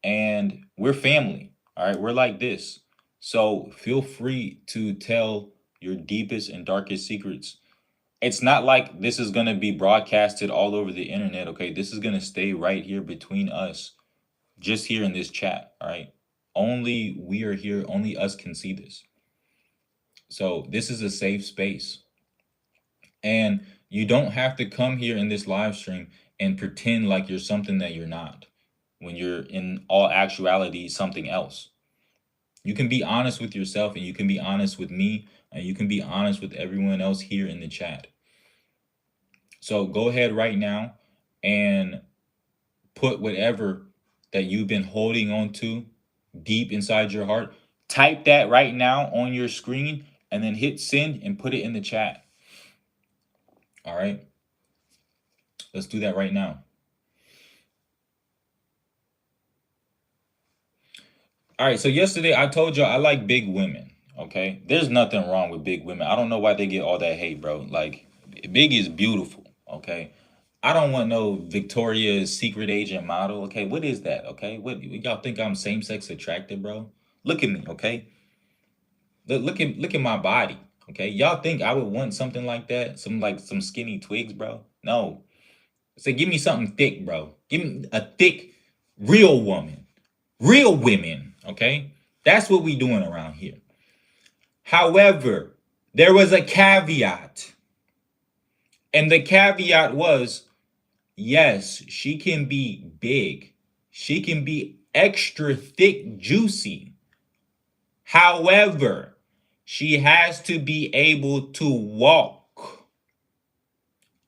A: and we're family. All right. We're like this. So feel free to tell your deepest and darkest secrets. It's not like this is going to be broadcasted all over the internet. Okay. This is going to stay right here between us, just here in this chat. All right. Only we are here. Only us can see this. So this is a safe space. And you don't have to come here in this live stream and pretend like you're something that you're not when you're in all actuality something else. You can be honest with yourself and you can be honest with me and you can be honest with everyone else here in the chat. So go ahead right now and put whatever that you've been holding on to deep inside your heart. Type that right now on your screen and then hit send and put it in the chat. All right. Let's do that right now. All right. So yesterday I told you I like big women. Okay. There's nothing wrong with big women. I don't know why they get all that hate, bro. Like, big is beautiful. Okay. I don't want no Victoria's Secret agent model. Okay. What is that? Okay. What y'all think I'm same sex attracted, bro? Look at me. Okay. Look at my body. Okay. Y'all think I would want something like that? Some skinny twigs, bro? No. Say, give me something thick, bro. Give me a thick, real woman. Real women. Okay. That's what we doing around here. However, there was a caveat. And the caveat was, yes, she can be big. She can be extra thick, juicy. However, she has to be able to walk.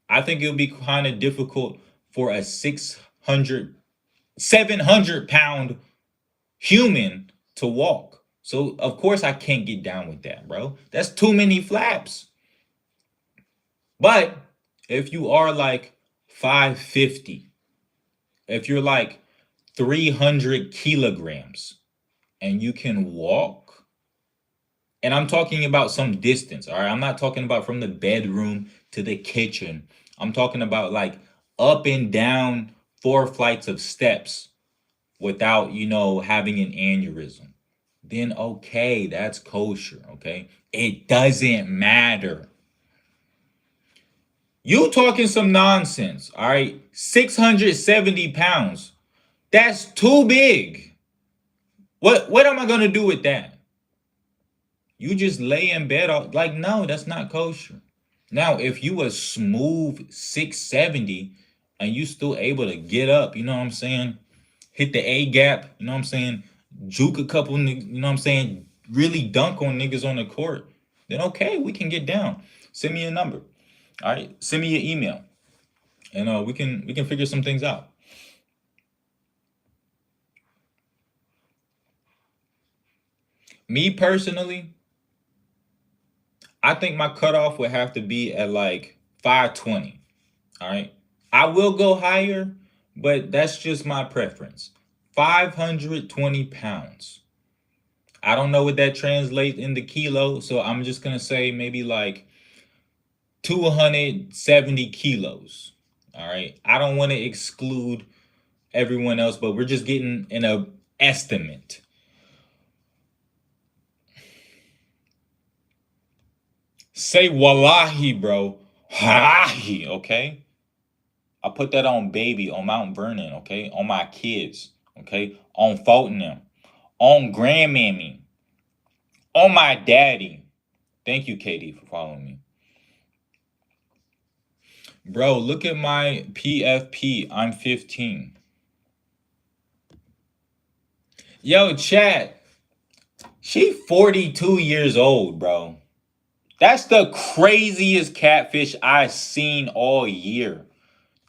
A: I think it would be kind of difficult for a 600, 700 pound human to walk. So, of course, I can't get down with that, bro. That's too many flaps. But if you are like 550, if you're like 300 kilograms and you can walk, and I'm talking about some distance, all right? I'm not talking about from the bedroom to the kitchen. I'm talking about like up and down 4 flights of steps without, having an aneurysm. Then okay, that's kosher, okay? It doesn't matter. You talking some nonsense, all right? 670 pounds. That's too big. What am I going to do with that? You just lay in bed like, no, that's not kosher. Now, if you a smooth 670 and you still able to get up, you know what I'm saying? Hit the A gap, you know what I'm saying? Juke a couple niggas, you know what I'm saying? Really dunk on niggas on the court. Then okay, we can get down. Send me a number. All right, send me your email. And we can figure some things out. Me personally, I think my cutoff would have to be at like 520. All right. I will go higher, but that's just my preference. 520 pounds. I don't know what that translates into kilo, so I'm just going to say maybe like 270 kilos. All right. I don't want to exclude everyone else, but we're just getting an estimate. Say wallahi, bro. Wallahi, okay? I put that on baby, on Mount Vernon, okay? On my kids, okay? On Fulton, on grandmammy, on my daddy. Thank you, Katie, for following me. Bro, look at my PFP. I'm 15. Yo, chat. She 42 years old, bro. That's the craziest catfish I've seen all year.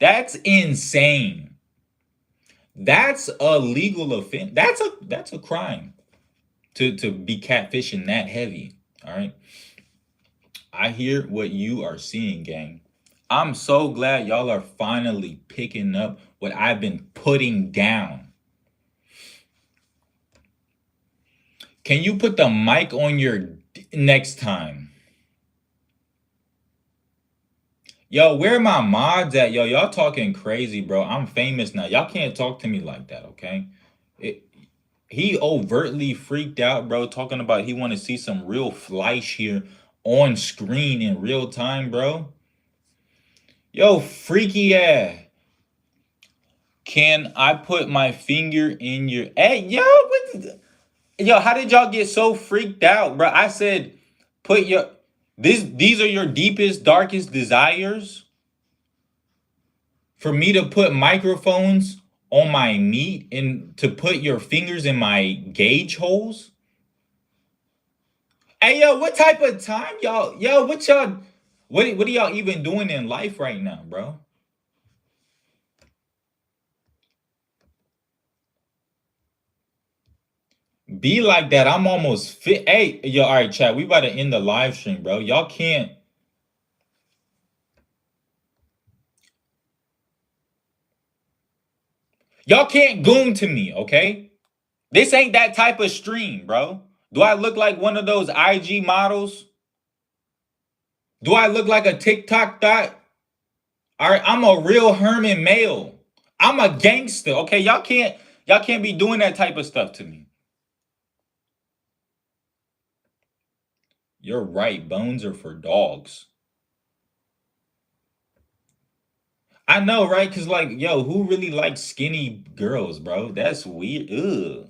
A: That's insane. That's a legal offense. That's a crime to be catfishing that heavy. All right. I hear what you are seeing, gang. I'm so glad y'all are finally picking up what I've been putting down. Can you put the mic on your next time? Yo, where my mods at? Yo, y'all talking crazy, bro. I'm famous now. Y'all can't talk to me like that, okay? It, he overtly freaked out, bro, talking about he want to see some real fleisch here on screen in real time, bro. Yo, freaky ass. Can I put my finger in your... Hey, yo, yo, how did y'all get so freaked out, bro? I said, put your... These are your deepest, darkest desires? For me to put microphones on my meat and to put your fingers in my gauge holes? Hey, yo, what type of time y'all... Yo, what are y'all even doing in life right now, bro? Be like that. I'm almost fit. Hey, yo, all right, chat. We about to end the live stream, bro. Y'all can't... Y'all can't goon to me, okay? This ain't that type of stream, bro. Do I look like one of those IG models? Do I look like a TikTok dot? All right, I'm a real Herman male. I'm a gangster, okay? Y'all can't be doing that type of stuff to me. You're right. Bones are for dogs. I know, right? Cause like, yo, who really likes skinny girls, bro? That's weird. Ugh.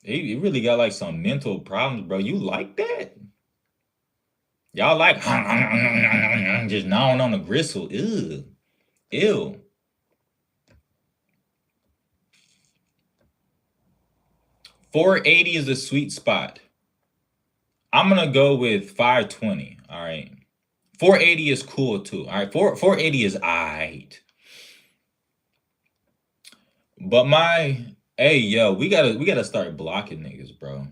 A: He really got like some mental problems, bro. You like that? Y'all like just gnawing on the gristle. Ew. Ew. 480 is a sweet spot. I'm gonna go with 520. All right. 480 is cool too. All right. 480 is alright. But hey yo, we gotta start blocking niggas, bro.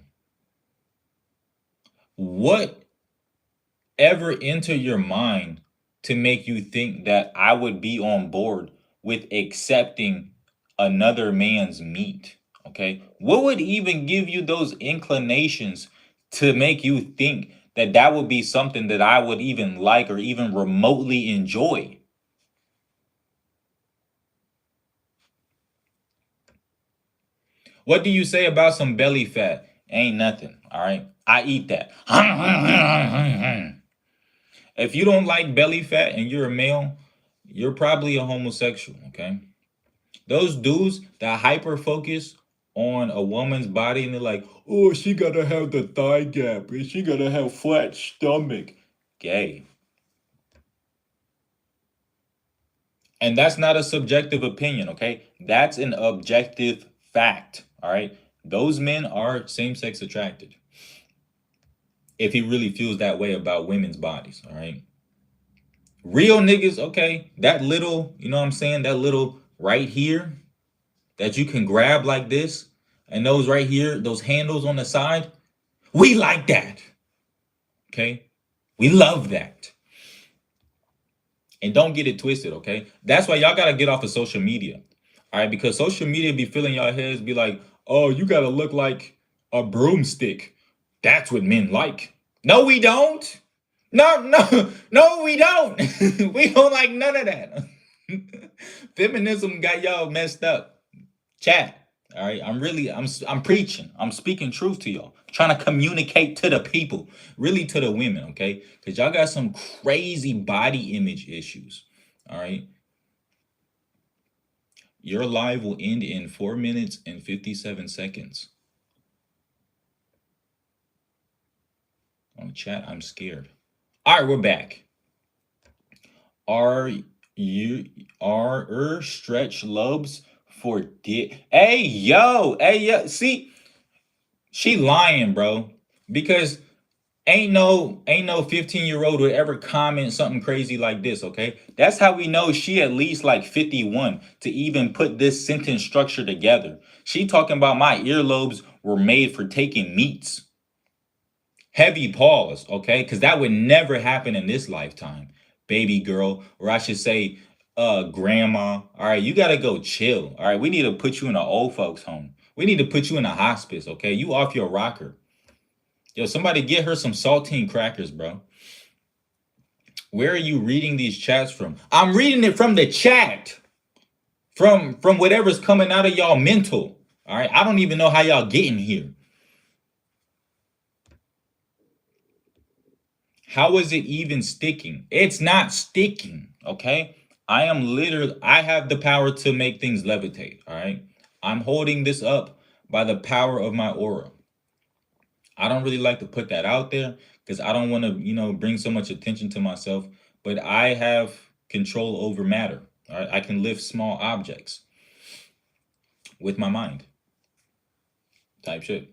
A: What ever enter your mind to make you think that I would be on board with accepting another man's meat? Okay. What would even give you those inclinations to make you think that that would be something that I would even like or even remotely enjoy? What do you say about some belly fat? Ain't nothing. All right. I eat that. If you don't like belly fat and you're a male, you're probably a homosexual, okay? Those dudes that hyper focus on a woman's body and they're like, oh, she gotta have the thigh gap and she gotta have flat stomach. Gay. And that's not a subjective opinion, okay? That's an objective fact, all right? Those men are same-sex attracted. If he really feels that way about women's bodies, all right? Real niggas, okay, that little, you know what I'm saying? That little right here that you can grab like this, and those right here, those handles on the side, we like that. Okay? We love that. And don't get it twisted, okay? That's why y'all gotta get off of social media. All right, because social media be filling y'all heads, be like, oh, you gotta look like a broomstick. That's what men like. No, we don't. No, no, no, we don't. We don't like none of that. Feminism got y'all messed up. Chat. All right. I'm preaching. I'm speaking truth to y'all. Trying to communicate to the people, really to the women, okay? Because y'all got some crazy body image issues. All right. Your live will end in 4 minutes and 57 seconds. On chat, I'm scared. All right, we're back. Are you are stretch lobes for dick? Hey yo. See, she lying, bro. Because ain't no 15-year-old would ever comment something crazy like this, okay? That's how we know she at least like 51 to even put this sentence structure together. She talking about my earlobes were made for taking meats. Heavy pause, okay? Because that would never happen in this lifetime, baby girl, or I should say, grandma. All right, you gotta go chill. All right, we need to put you in an old folks home. We need to put you in a hospice, okay? You off your rocker. Yo, somebody get her some saltine crackers, bro. Where are you reading these chats from? I'm reading it from the chat. From whatever's coming out of y'all mental. All right, I don't even know how y'all getting here. How is it even sticking? It's not sticking, okay? I have the power to make things levitate, all right? I'm holding this up by the power of my aura. I don't really like to put that out there because I don't want to, bring so much attention to myself, but I have control over matter, all right? I can lift small objects with my mind type shit.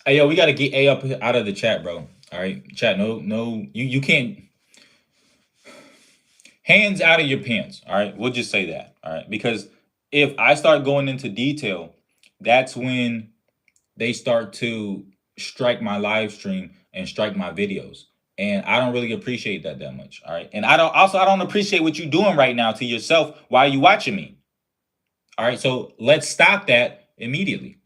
A: Hey, yo, we got to get A up out of the chat, bro. All right, chat. No, you can't. Hands out of your pants. All right, we'll just say that. All right, because if I start going into detail, that's when they start to strike my live stream and strike my videos, and I don't really appreciate that much. All right, and I don't appreciate what you're doing right now to yourself while you watching me. All right, so let's stop that immediately.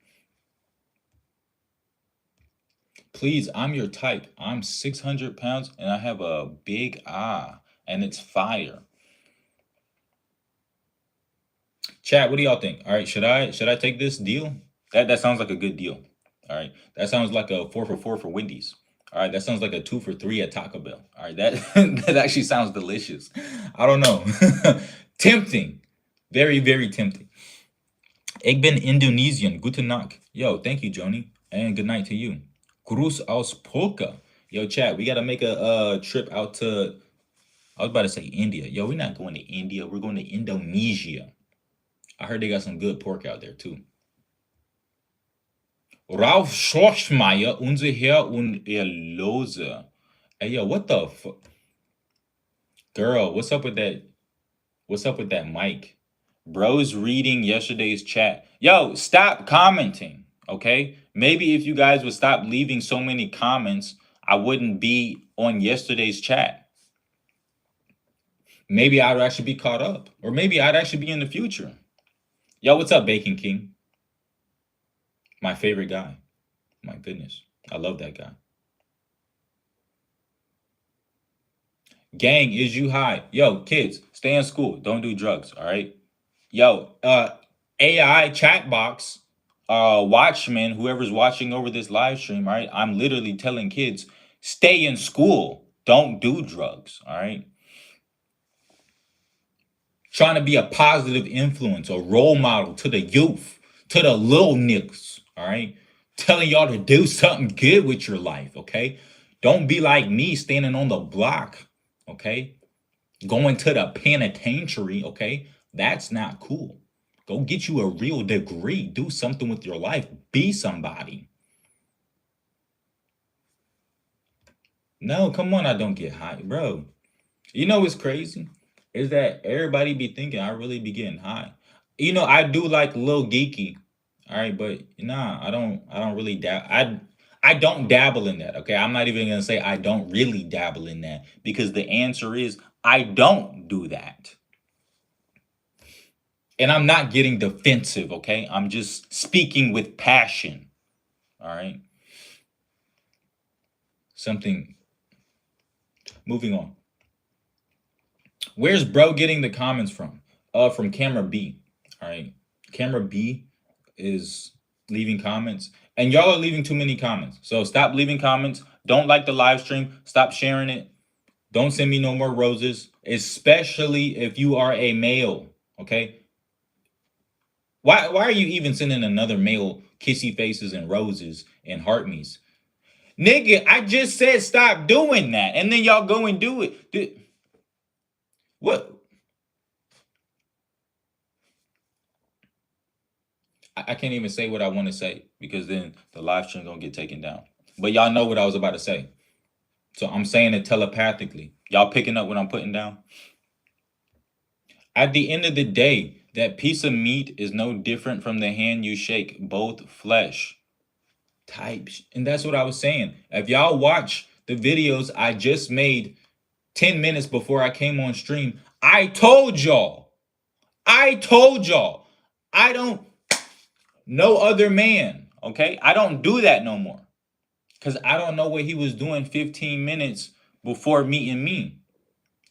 A: Please, I'm your type. I'm 600 pounds and I have a big eye and it's fire. Chat, what do y'all think? All right, should I take this deal? That sounds like a good deal. All right, that sounds like a 4 for 4 for Wendy's. All right, that sounds like a 2 for 3 at Taco Bell. All right, that that actually sounds delicious. I don't know, tempting, very very tempting. Ik ben Indonesian. Guten Nacht. Yo, thank you, Joni, and good night to you. Cruz aus Polka. Yo, chat, we gotta make a trip out to. I was about to say India. Yo, we're not going to India. We're going to Indonesia. I heard they got some good pork out there too. Ralf Schlossmeier, unser Herr und Erlöser. Hey, yo, what the fuck? Girl, what's up with that? What's up with that mic? Bro's reading yesterday's chat. Yo, stop commenting, okay? Maybe if you guys would stop leaving so many comments, I wouldn't be on yesterday's chat. Maybe I'd actually be caught up. Or maybe I'd actually be in the future. Yo, what's up, Bacon King? My favorite guy. My goodness. I love that guy. Gang, is you high? Yo, kids, stay in school. Don't do drugs, all right? Yo, AI chat box, Watchmen, whoever's watching over this live stream, all right? I'm literally telling kids, stay in school. Don't do drugs, all right? Trying to be a positive influence, a role model to the youth, to the little niggas, all right? Telling y'all to do something good with your life, okay? Don't be like me standing on the block, okay? Going to the penitentiary, okay? That's not cool. Go get you a real degree. Do something with your life. Be somebody. No, come on, I don't get high, bro. You know what's crazy? Is that everybody be thinking I really be getting high. I do like a little geeky. All right, but nah, I don't really I don't dabble in that. Okay. I'm not even gonna say I don't really dabble in that because the answer is I don't do that. And I'm not getting defensive, okay? I'm just speaking with passion. All right. Something Moving on. Where's bro getting the comments from? From Camera B. All right. Camera B is leaving comments. And y'all are leaving too many comments. So stop leaving comments. Don't like the live stream. Stop sharing it. Don't send me no more roses, especially if you are a male. Okay. Why are you even sending another male kissy faces and roses and heart me's? Nigga, I just said stop doing that. And then y'all go and do it. What? I can't even say what I want to say because then the live stream gonna get taken down. But y'all know what I was about to say. So I'm saying it telepathically. Y'all picking up what I'm putting down? At the end of the day, that piece of meat is no different from the hand you shake, both flesh. And that's what I was saying. If y'all watch the videos I just made 10 minutes before I came on stream, I told y'all. I don't no other man, okay? I don't do that no more. Because I don't know what he was doing 15 minutes before meeting me.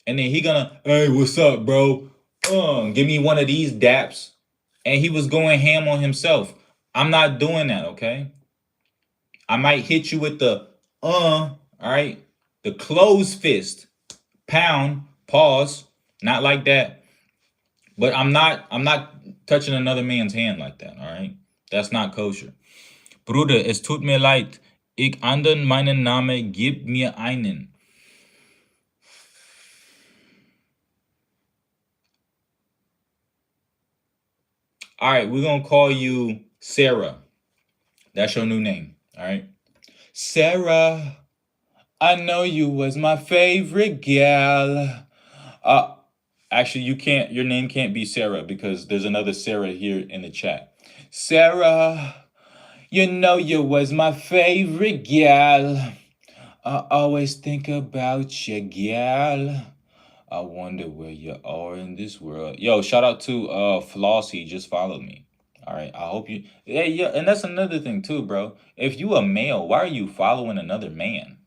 A: And then he gonna, hey, what's up, bro? Give me one of these daps. And he was going ham on himself. I'm not doing that, okay? I might hit you with the, all right? The closed fist. Pound, pause. Not like that. But I'm not touching another man's hand like that, all right? That's not kosher. Bruder, es tut mir leid. Ich anderen meinen Namen, gib mir einen. All right, we're going to call you Sarah. That's your new name, all right? Sarah, I know you was my favorite gal. Actually, your name can't be Sarah because there's another Sarah here in the chat. Sarah, you know you was my favorite gal. I always think about you, gal. I wonder where you are in this world. Yo, shout out to Flossie, just followed me. All right, I hope you. Yeah, and that's another thing too, bro. If you a male, why are you following another man?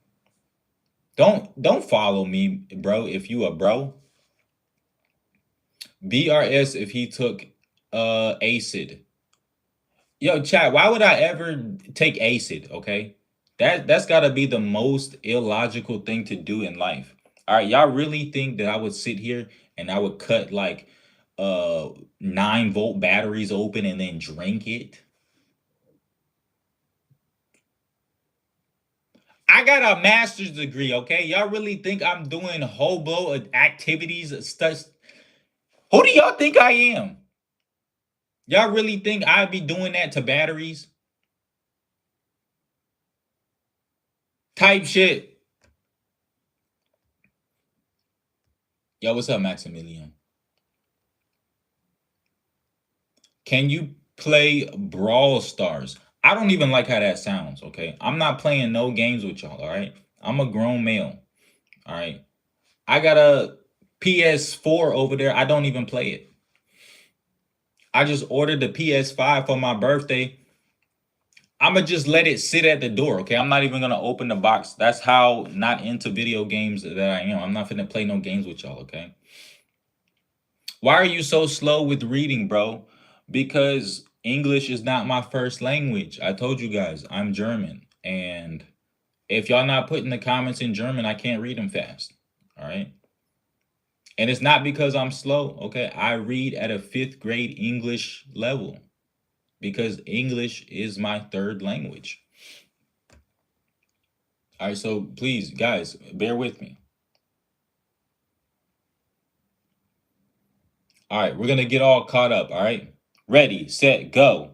A: Don't follow me, bro. If you a bro, BRS if he took acid. Yo, chat, why would I ever take acid? Okay, that's got to be the most illogical thing to do in life. All right, y'all really think that I would sit here and I would cut like 9-volt batteries open and then drink it? I got a master's degree, okay? Y'all really think I'm doing hobo activities, stuff? Who do y'all think I am? Y'all really think I'd be doing that to batteries? Type shit. Yo, what's up, Maximilian? Can you play Brawl Stars? I don't even like how that sounds, okay? I'm not playing no games with y'all, all right? I'm a grown male, all right? I got a PS4 over there. I don't even play it. I just ordered the PS5 for my birthday. I'm going to just let it sit at the door, okay? I'm not even going to open the box. That's how not into video games that I am. I'm not going to play no games with y'all, okay? Why are you so slow with reading, bro? Because English is not my first language. I told you guys, I'm German. And if y'all not putting the comments in German, I can't read them fast, all right? And it's not because I'm slow, okay? I read at a 5th grade English level because English is my third language. All right, so please, guys, bear with me. All right, we're going to get all caught up, all right? Ready, set, go.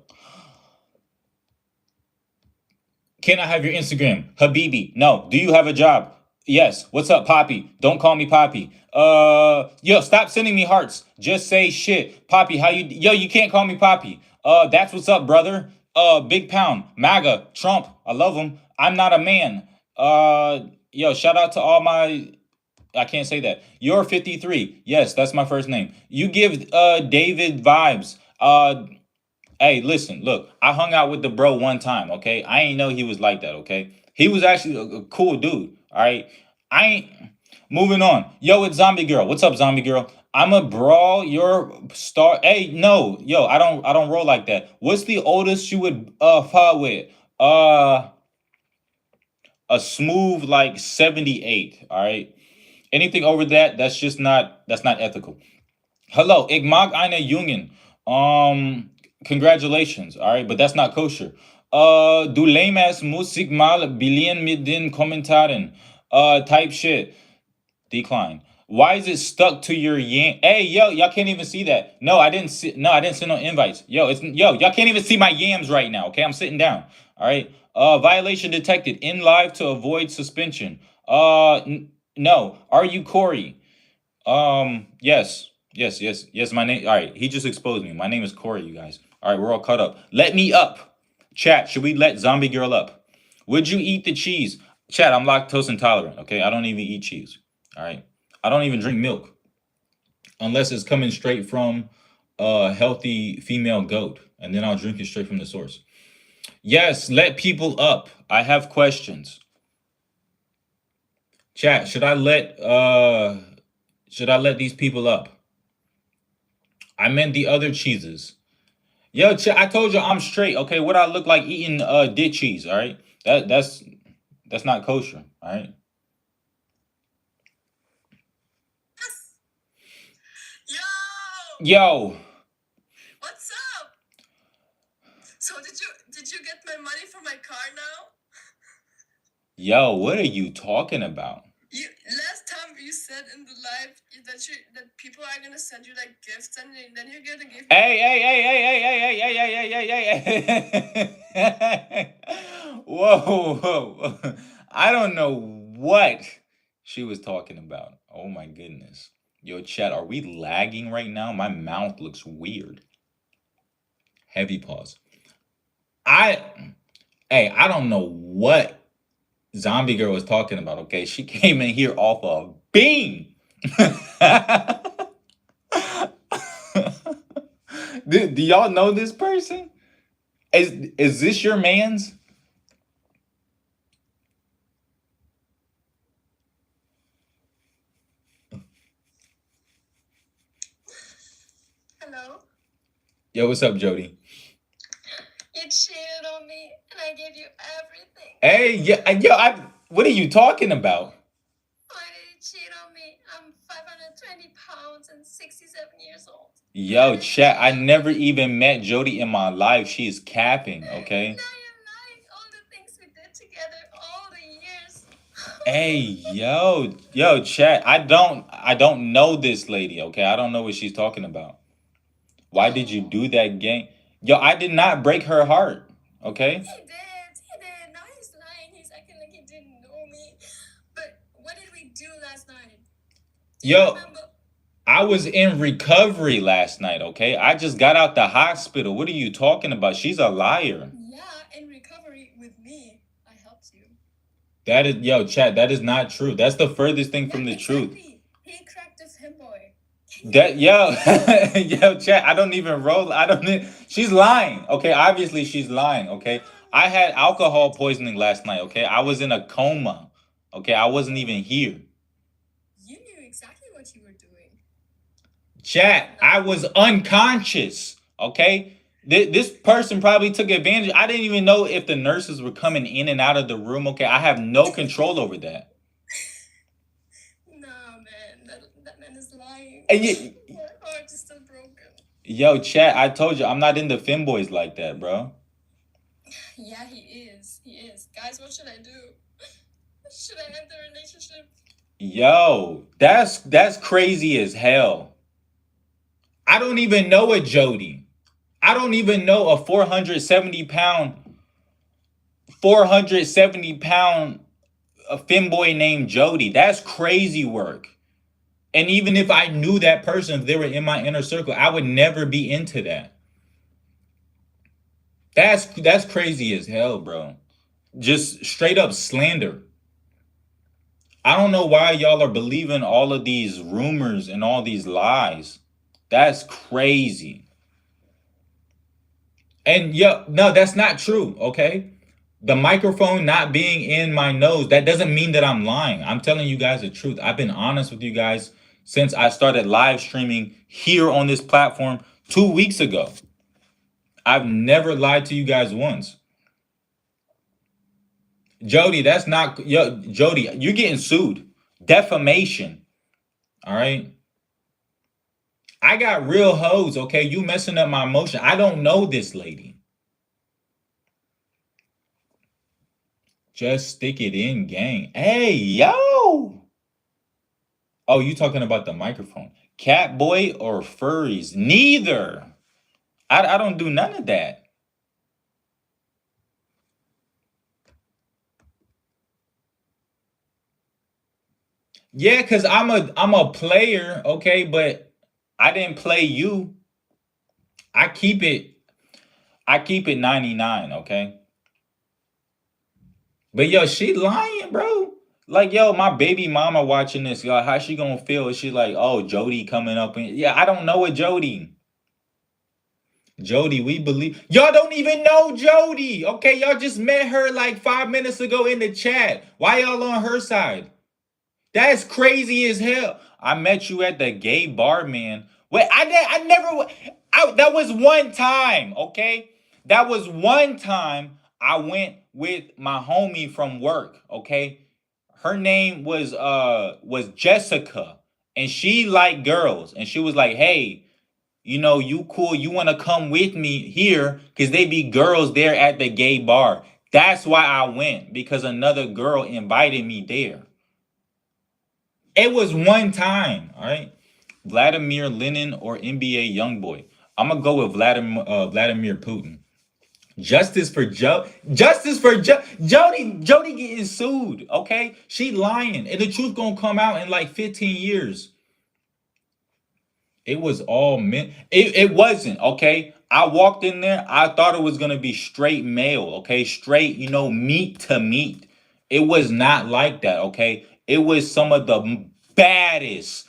A: Can I have your Instagram? Habibi. No. Do you have a job? Yes. What's up, Poppy? Don't call me Poppy. Yo, stop sending me hearts. Just say shit. Poppy, how you? Yo, you can't call me Poppy. That's what's up, brother. Big Pound, MAGA, Trump. I love him. I'm not a man. Yo, shout out to all my. I can't say that. You're 53. Yes, that's my first name. You give David vibes. Hey, listen, look, I hung out with the bro one time, okay? I ain't know he was like that, okay? He was actually a cool dude, all right? I ain't Moving on. Yo, it's Zombie Girl. What's up, Zombie Girl? I'm a brawl your star. Hey, no, yo, I don't roll like that. What's the oldest you would fight with? Uh a smooth like 78. All right. Anything over that, that's not ethical. Hello, ik mag eine Jungen. Congratulations. All right, but that's not kosher. Du lame ass Musik mal billion mit den Kommentaren. Type shit. Decline. Why is it stuck to your yam? Hey, yo, y'all can't even see that. No, I didn't see. No, I didn't send no invites. Y'all can't even see my yams right now. Okay, I'm sitting down. All right. Violation detected in live to avoid suspension. No. Are you Corey? Yes, yes. My name. All right. He just exposed me. My name is Corey. You guys. All right, we're all caught up. Let me up. Chat. Should we let Zombie Girl up? Would you eat the cheese? Chat. I'm lactose intolerant. Okay, I don't even eat cheese. All right. I don't even drink milk unless it's coming straight from a healthy female goat, and then I'll drink it straight from the source. Yes, let people up. I have questions. Chat, should I let these people up? I meant the other cheeses. Yo, I told you I'm straight. Okay, what I look like eating dick cheese, all right? That's not kosher, all right?
B: Yo,
A: Yo,
B: what's up? So did you get my money for my car now?
A: yo, what are you talking about?
B: You last time you said in the live that people are gonna send you like gifts and then you're gonna give me.
A: Hey. Whoa. I don't know what she was talking about. Oh my goodness. Yo, chat, are we lagging right now? My mouth looks weird. Heavy pause. I don't know what Zombie Girl was talking about, okay? She came in here off of Bing. Do y'all know this person? Is this your man's?
B: Hello.
A: Yo, what's up, Jody?
B: You cheated on me and I gave you everything.
A: Hey, what are you talking about?
B: Why did you cheat on me? I'm 520 pounds and 67 years old.
A: Yo, chat, I never even met Jody in my life. She is capping, okay?
B: Now you're lying. All the things we did together, all the years.
A: Hey, yo, chat. I don't know this lady, okay? I don't know what she's talking about. Why did you do that game? Yo, I did not break her heart, okay?
B: He did. Now he's lying. He's acting like he didn't know me. But what did we do last night? Do you
A: Yo,
B: remember?
A: I was in recovery last night, okay? I just got out the hospital. What are you talking about? She's a liar.
B: Yeah, in recovery with me. I helped you.
A: That is, yo, chat, that is not true. That's the furthest thing from the truth.
B: Exactly. He cracked the femboy.
A: That, yo, chat, I don't even roll. She's lying, okay? Obviously, she's lying, okay? I had alcohol poisoning last night, okay? I was in a coma, okay? I wasn't even here.
B: You knew exactly what you were doing.
A: Chat, I was unconscious, okay? This person probably took advantage. I didn't even know if the nurses were coming in and out of the room, okay? I have no control over that.
B: Nah, man, that man is lying.
A: And you,
B: My heart is still broken.
A: yo, chat, I told you, I'm not into femboys like that, bro.
B: Yeah, he is. He is. Guys, what should I do? Should I end the relationship?
A: Yo, that's crazy as hell. I don't even know a Jody. I don't even know a 470 pound a femboy named Jody. That's crazy work. And even if I knew that person, if they were in my inner circle, I would never be into that. That's crazy as hell, bro. Just straight up slander. I don't know why y'all are believing all of these rumors and all these lies. That's crazy. And yo, no, that's not true, okay? The microphone not being in my nose, that doesn't mean that I'm lying. I'm telling you guys the truth. I've been honest with you guys since I started live streaming here on this platform 2 weeks ago. I've never lied to you guys once. Jody, that's not yo. Jody, you're getting sued. Defamation. All right. I got real hoes. Okay, you messing up my emotion. I don't know this lady. Just stick it in, gang. Hey, yo. Oh, you talking about the microphone? Cat boy or furries? Neither. I don't do none of that. Yeah, cause I'm a player, okay, but I didn't play you. I keep it I keep it 99, okay? But yo, she lying, bro. Like, yo, my baby mama watching this, yo, how she gonna feel? Is she like, oh, Jody coming up and yeah, I don't know a Jody. Jody, we believe y'all don't even know Jody. Okay, y'all just met her like 5 minutes ago in the chat. Why y'all on her side? That's crazy as hell. I met you at the gay bar, man. Wait, I never. That was one time, okay? That was one time I went with my homie from work, okay? Her name was Jessica, and she liked girls, and she was like, "Hey, you cool? You want to come with me here? Cause they be girls there at the gay bar." That's why I went because another girl invited me there. It was one time, all right. Vladimir Lenin or NBA YoungBoy. I'm gonna go with Vladimir Putin. Justice for Jody. Jody getting sued. Okay, she lying, and the truth gonna come out in like 15 years. It was all men. It wasn't okay. I walked in there. I thought it was gonna be straight male. Okay, straight. Meat to meat. It was not like that. Okay, it was some of the baddest.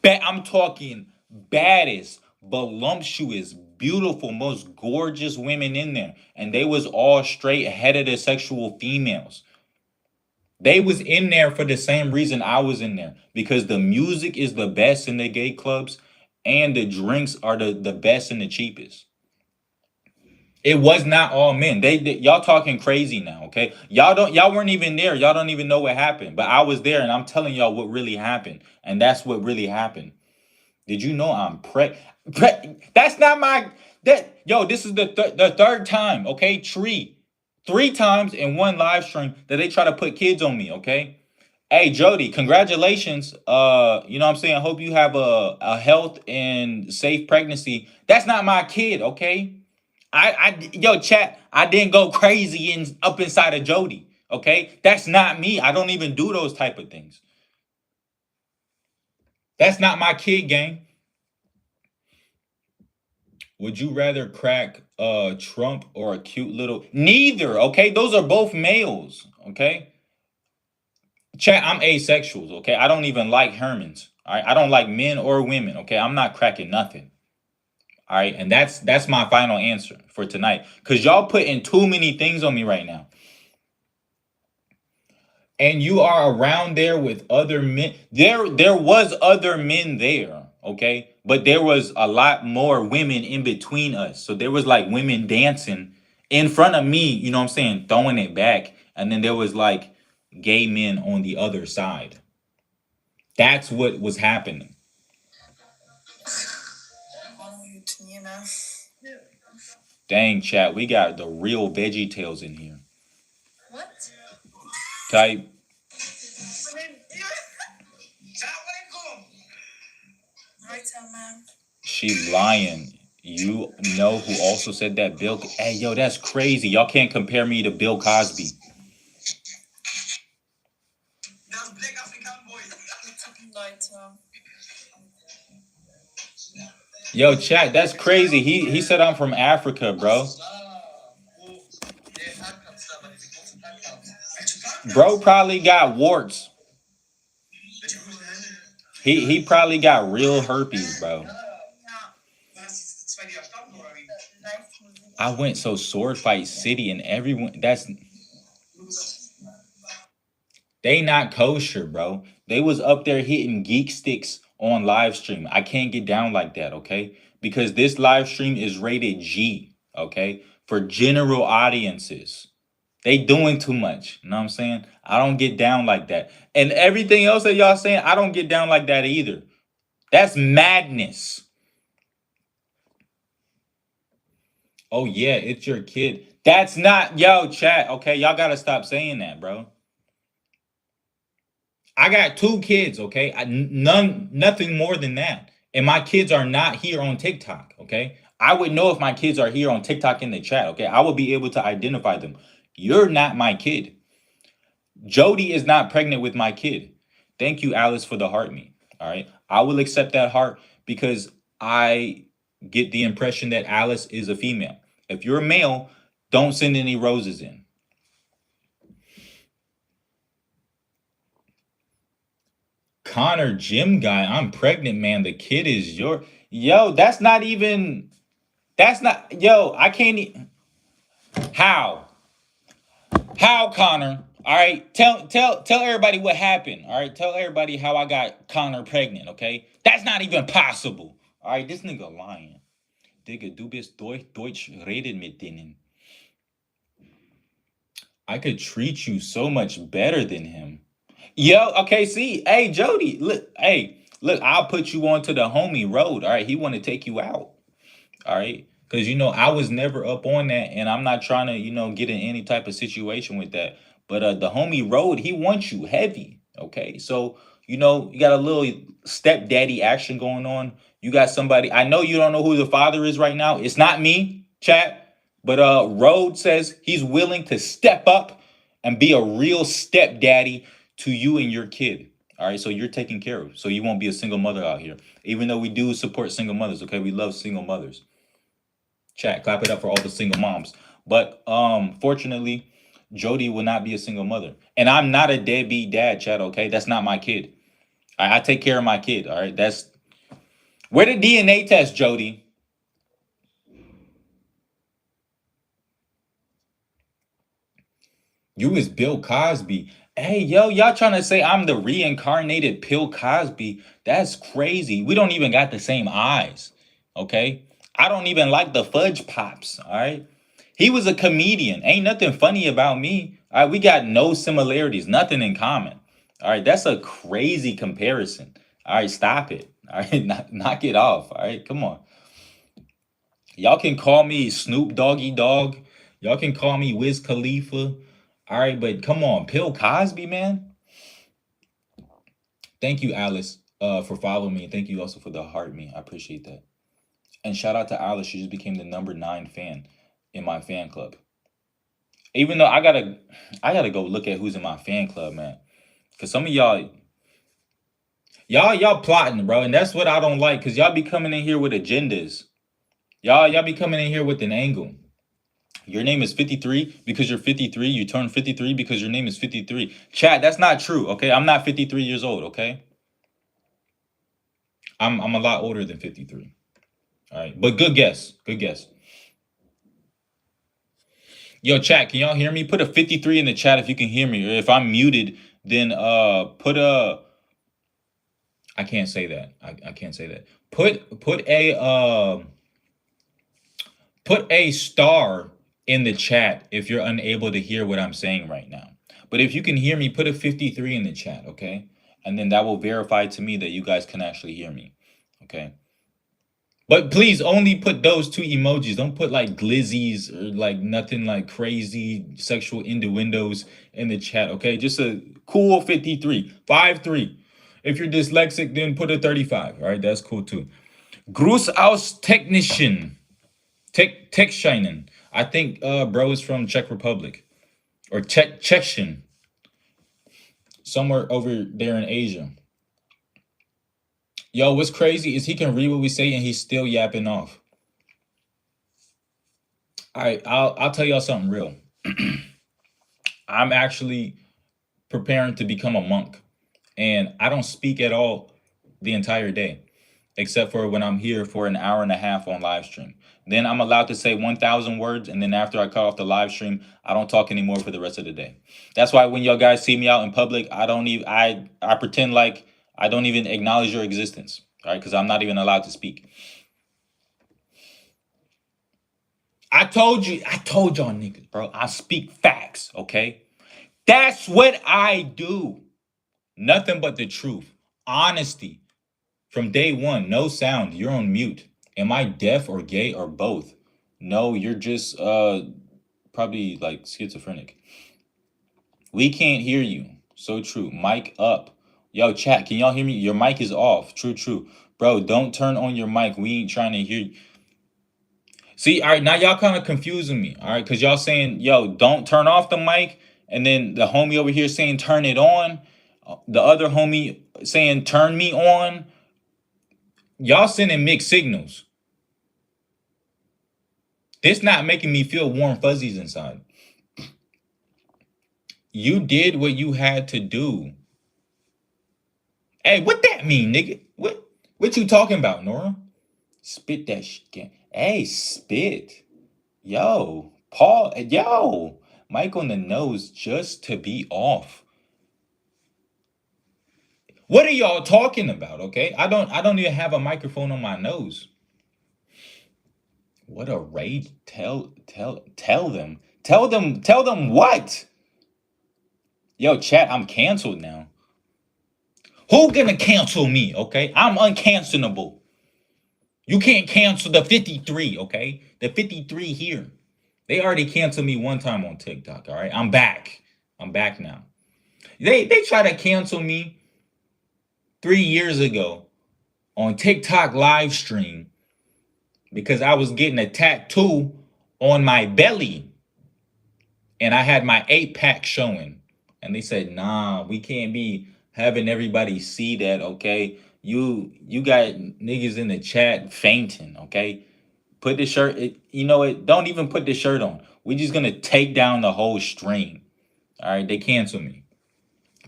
A: I'm talking baddest, voluptuous, beautiful, most gorgeous women in there, and they was all straight heterosexual females. They was in there for the same reason I was in there because the music is the best in the gay clubs, and the drinks are the best and the cheapest. It was not all men. Y'all talking crazy now, okay? Y'all weren't even there. Y'all don't even know what happened. But I was there and I'm telling y'all what really happened. And that's what really happened. Did you know I'm that's not my that yo, this is the third time, okay? Three times in one live stream that they try to put kids on me, okay? Hey Jody, congratulations. You know what I'm saying? I hope you have a health and safe pregnancy. That's not my kid, okay? Yo, chat, I didn't go crazy up inside of Jody. Okay? That's not me. I don't even do those type of things. That's not my kid, gang. Would you rather crack Trump or a cute little neither, okay? Those are both males, okay? Chat, I'm asexual, okay? I don't even like Hermans. All right. I don't like men or women, okay? I'm not cracking nothing. All right, and that's my final answer for tonight. Cause y'all putting too many things on me right now. And you are around there with other men. There was other men there, okay? But there was a lot more women in between us. So there was like women dancing in front of me, you know what I'm saying, throwing it back. And then there was like gay men on the other side. That's what was happening. Dang, chat, we got the real Veggie Tales in here.
B: What?
A: Type. She lying. You know who also said that? Bill. Hey, yo, that's crazy. Y'all can't compare me to Bill Cosby. Yo, chat, that's crazy. He said I'm from Africa, bro. Bro probably got warts. He probably got real herpes, bro. I went so Sword Fight City and everyone They not kosher, bro. They was up there hitting geek sticks on live stream. I can't get down like that, okay? Because this live stream is rated G, okay? For general audiences. They doing too much. You know what I'm saying? I don't get down like that. And everything else that y'all saying, I don't get down like that either. That's madness. Oh yeah, it's your kid. That's not yo chat. Okay, y'all gotta stop saying that, bro. I got two kids. Okay, nothing more than that. And my kids are not here on TikTok. Okay, I would know if my kids are here on TikTok in the chat. Okay, I would be able to identify them. You're not my kid. Jody is not pregnant with my kid. Thank you, Alice, for the heart me. All right. I will accept that heart because I get the impression that Alice is a female. If you're a male, don't send any roses in. Connor, gym guy, I'm pregnant, man. The kid is your. Yo, that's not even. That's not. Yo, I can't. How? How, Connor? All right, tell everybody what happened. All right, tell everybody how I got Connor pregnant. Okay, that's not even possible. All right, this nigga lying. Digga, du bist Deutsch reden mit denen. I could treat you so much better than him. Yo, okay, see, hey Jody, look, hey, look, I'll put you onto the homie road. All right, he want to take you out. All right. Because, I was never up on that. And I'm not trying to, get in any type of situation with that. But the homie Road, he wants you heavy. Okay. So, you got a little stepdaddy action going on. You got somebody. I know you don't know who the father is right now. It's not me, chat. But Road says he's willing to step up and be a real stepdaddy to you and your kid. All right. So you're taken care of. So you won't be a single mother out here. Even though we do support single mothers. Okay. We love single mothers. Chat, clap it up for all the single moms. But fortunately, Jody will not be a single mother. And I'm not a deadbeat dad, chat, okay? That's not my kid. I take care of my kid, all right? That's where the DNA test, Jody. You is Bill Cosby. Hey, yo, y'all trying to say I'm the reincarnated Bill Cosby? That's crazy. We don't even got the same eyes, okay? I don't even like the fudge pops, all right? He was a comedian. Ain't nothing funny about me. All right, we got no similarities, nothing in common. All right, that's a crazy comparison. All right, stop it. All right, knock it off. All right, come on. Y'all can call me Snoop Doggy Dog. Y'all can call me Wiz Khalifa. All right, but come on, Bill Cosby, man. Thank you, Alice, for following me. Thank you also for the heart me. I appreciate that. And shout out to Alice. She just became the number 9 fan in my fan club. Even though I gotta go look at who's in my fan club, man. Cause some of y'all plotting, bro, and that's what I don't like. Cause y'all be coming in here with agendas. Y'all be coming in here with an angle. Your name is 53 because you're 53. You turn 53 because your name is 53. Chat, that's not true. Okay, I'm not 53 years old. Okay, I'm a lot older than 53. All right, but good guess. Good guess. Yo, chat, can y'all hear me? Put a 53 in the chat if you can hear me. Or if I'm muted, then put a I can't say that. I can't say that. Put a star in the chat if you're unable to hear what I'm saying right now. But if you can hear me, put a 53 in the chat, okay? And then that will verify to me that you guys can actually hear me. Okay. But please only put those two emojis. Don't put like glizzies or like nothing like crazy sexual innuendos in the chat. Okay. Just a cool 53. 5-3. If you're dyslexic, then put a 35. All right. That's cool too. Gruß aus Technischen. Techscheinen. I think bro is from Czech Republic. Or Chechen. Somewhere over there in Asia. Yo, what's crazy is he can read what we say and he's still yapping off. All right, I'll tell y'all something real. I'm actually preparing to become a monk, and I don't speak at all the entire day. except for when I'm here for an hour and a half on live stream. Then I'm allowed to say 1,000 words, and then after I cut off the live stream, I don't talk anymore for the rest of the day. That's why when y'all guys see me out in public, I don't even I pretend like I don't even acknowledge your existence, all right? Because I'm not even allowed to speak. I told y'all niggas, bro. I speak facts, okay? That's what I do. Nothing but the truth, honesty. From day one, no sound. You're on mute. Am I deaf or gay or both? No, you're just probably like schizophrenic. We can't hear you. So true. Mic up. Yo, chat, can y'all hear me? Your mic is off. True, true. Bro, don't turn on your mic. We ain't trying to hear you. See, all right, now y'all kind of confusing me, all right? Because y'all saying, yo, don't turn off the mic. And then the homie over here saying, turn it on. The other homie saying, turn me on. Y'all sending mixed signals. This not making me feel warm fuzzies inside. You did what you had to do. Hey, what that mean, nigga? What you talking about, Nora? Spit that shit. Hey, spit. Yo, Paul. Yo, Mike on the nose just to be off. What are y'all talking about? Okay, I don't even have a microphone on my nose. What a rage! Tell them what? Yo, chat, I'm canceled now. Who gonna cancel me? Okay, I'm uncancelable. You can't cancel the 53. Okay, the 53 here. They already canceled me one time on TikTok. All right, I'm back. I'm back now. They tried to cancel me 3 years ago on TikTok live stream because I was getting a tattoo on my belly and I had my 8-pack showing. And they said, nah, we can't be having everybody see that, okay? You got niggas in the chat fainting, okay? Put the shirt, you know what? Don't even put the shirt on. We just gonna take down the whole stream. All right, they cancel me.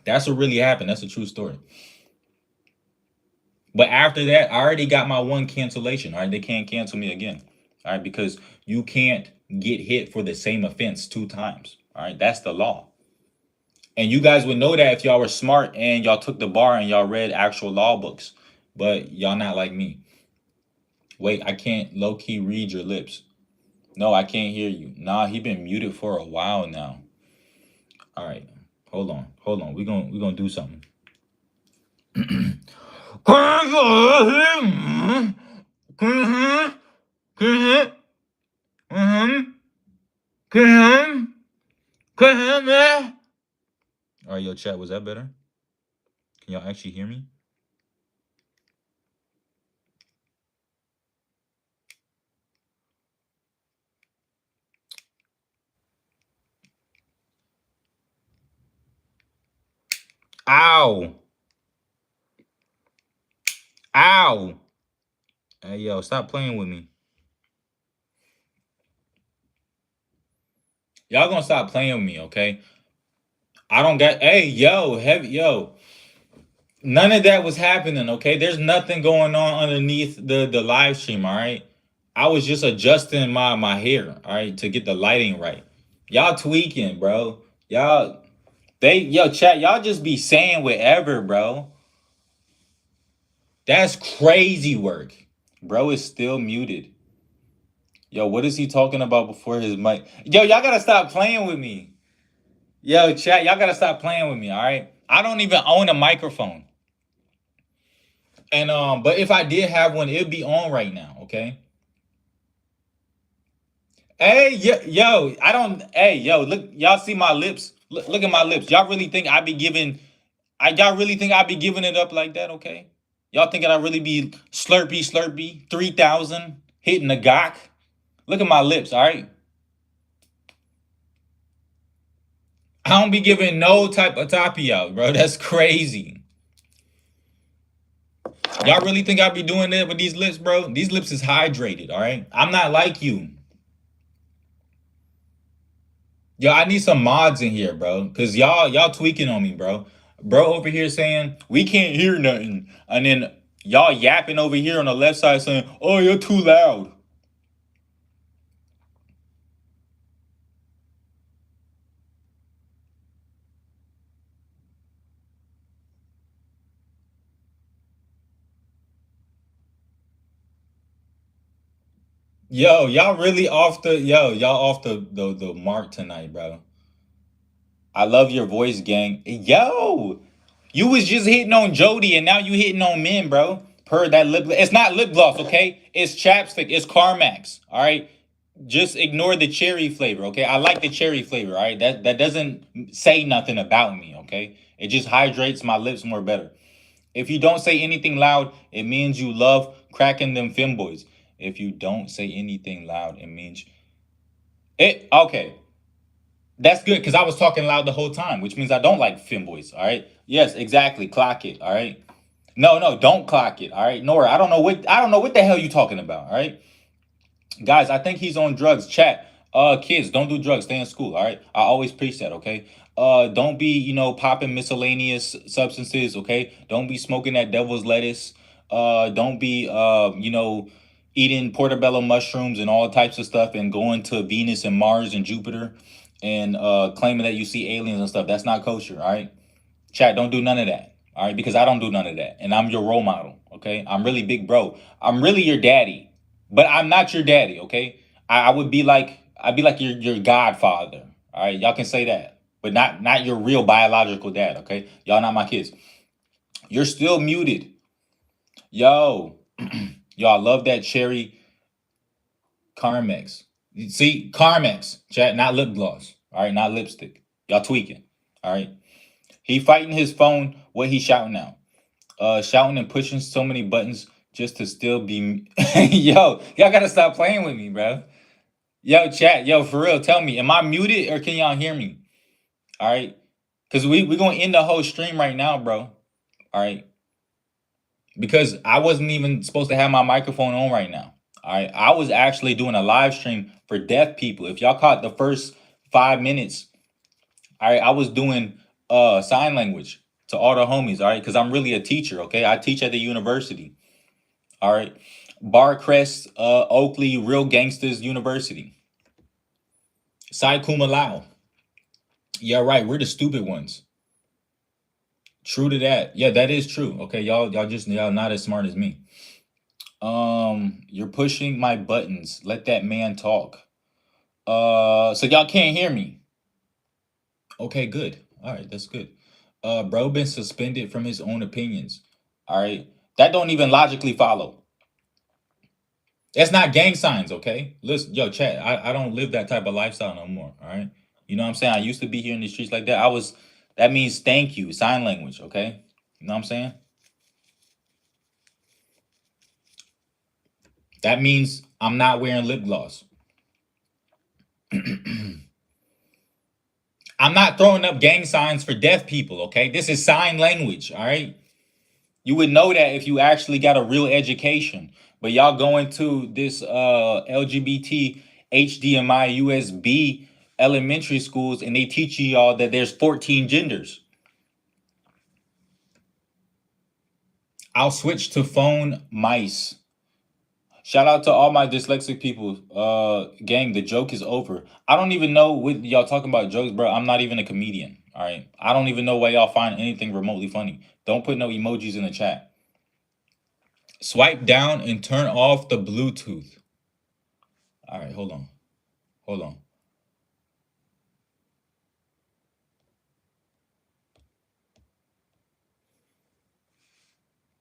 A: That's what really happened. That's a true story. But after that, I already got my one cancellation. All right, they can't cancel me again. All right, because you can't get hit for the same offense 2 times. All right, that's the law. And you guys would know that if y'all were smart and y'all took the bar and y'all read actual law books. But y'all not like me. Wait, I can't low-key read your lips. No, I can't hear you. Nah, he been muted for a while now. All right, hold on. We gonna do something. All right, yo, chat, was that better? Can y'all actually hear me? Ow! Ow! Hey, yo, stop playing with me. Y'all gonna stop playing with me, okay? I don't got. Hey, yo, heavy, yo. None of that was happening, okay? There's nothing going on underneath the live stream, all right? I was just adjusting my hair, all right, to get the lighting right. Y'all tweaking, bro. Yo, chat, y'all just be saying whatever, bro. That's crazy work. Bro is still muted. Yo, what is he talking about before his mic? Yo, y'all gotta stop playing with me. Yo, chat, y'all gotta stop playing with me, all right? I don't even own a microphone. And but if I did have one, it'd be on right now, okay? Hey, yo, I don't. Hey, yo, look, y'all see my lips? Look at my lips. Y'all really think I'd be giving? Y'all really think I'd be giving it up like that? Okay? Y'all thinking I really be slurpy 3,000 hitting the gawk? Look at my lips, all right? I don't be giving no type of toppy out, bro. That's crazy. Y'all really think I'd be doing that with these lips, bro? These lips is hydrated, all right? I'm not like you. Yo, I need some mods in here, bro. Cause y'all tweaking on me, bro. Bro over here saying we can't hear nothing. And then Y'all yapping over here on the left side saying, "Oh, you're too loud." Yo, y'all really off the y'all off the mark tonight, bro. I love your voice, gang. Yo, you was just hitting on Jody, and now you hitting on men, bro. Per that lip, it's not lip gloss, okay? It's chapstick. It's Carmax. All right, just ignore the cherry flavor, okay? I like the cherry flavor. All right, that doesn't say nothing about me, okay? It just hydrates my lips more better. If you don't say anything loud, it means you love cracking them femboys. If you don't say anything loud, it means it. Okay, that's good because I was talking loud the whole time, which means I don't like femboys. All right. Yes, exactly. Clock it. All right. No, no, don't clock it. All right, Nora. I don't know what the hell you talking about. All right, guys. I think he's on drugs. Chat. Kids, don't do drugs. Stay in school. All right. I always preach that. Okay. Don't be popping miscellaneous substances. Okay. Don't be smoking that devil's lettuce. Don't be eating portobello mushrooms and all types of stuff and going to Venus and Mars and Jupiter and claiming that you see aliens and stuff. That's not kosher. All right. Chat, don't do none of that. All right, because I don't do none of that. And I'm your role model. Okay. I'm really big bro. I'm really your daddy. But I'm not your daddy, okay? I would be like I'd be like your godfather. All right. Y'all can say that. But not your real biological dad, okay? Y'all not my kids. You're still muted. Yo. Y'all love that cherry Carmex. See, Carmex, chat, not lip gloss. All right, not lipstick. Y'all tweaking. All right. He fighting his phone. What he shouting now? Shouting and pushing so many buttons just to still be. Yo, y'all gotta stop playing with me, bro. Yo, chat. Yo, for real, tell me, am I muted or can y'all hear me? All right, because we gonna end the whole stream right now, bro. All right, because I wasn't even supposed to have my microphone on right now. All right, I was actually doing a live stream for deaf people. If y'all caught the first 5 minutes, all right, I was doing sign language to all the homies. All right, because I'm really a teacher. Okay, I teach at the university. All right, Barcrest, Oakley, Real Gangsters University. Sai Kuma Lao. Yeah, right. We're the stupid ones. True to that. Yeah, that is true. Okay, y'all not as smart as me. You're pushing my buttons. Let that man talk. So y'all can't hear me. Okay, good. All right, that's good. Bro been suspended from his own opinions. All right. That don't even logically follow. That's not gang signs, okay? Listen, yo, chat, I don't live that type of lifestyle no more. All right. You know what I'm saying? I used to be here in the streets like that. That means thank you, sign language, okay? You know what I'm saying? That means I'm not wearing lip gloss. I'm not throwing up gang signs for deaf people, okay? This is sign language, all right? You would know that if you actually got a real education. But y'all going to this LGBT HDMI USB elementary schools and they teach y'all that there's 14 genders. I'll switch to phone mice. Shout out to all my dyslexic people. Gang, the joke is over. I don't even know what y'all talking about jokes, bro. I'm not even a comedian. All right. I don't even know why y'all find anything remotely funny. Don't put no emojis in the chat. Swipe down and turn off the Bluetooth. All right, hold on. Hold on.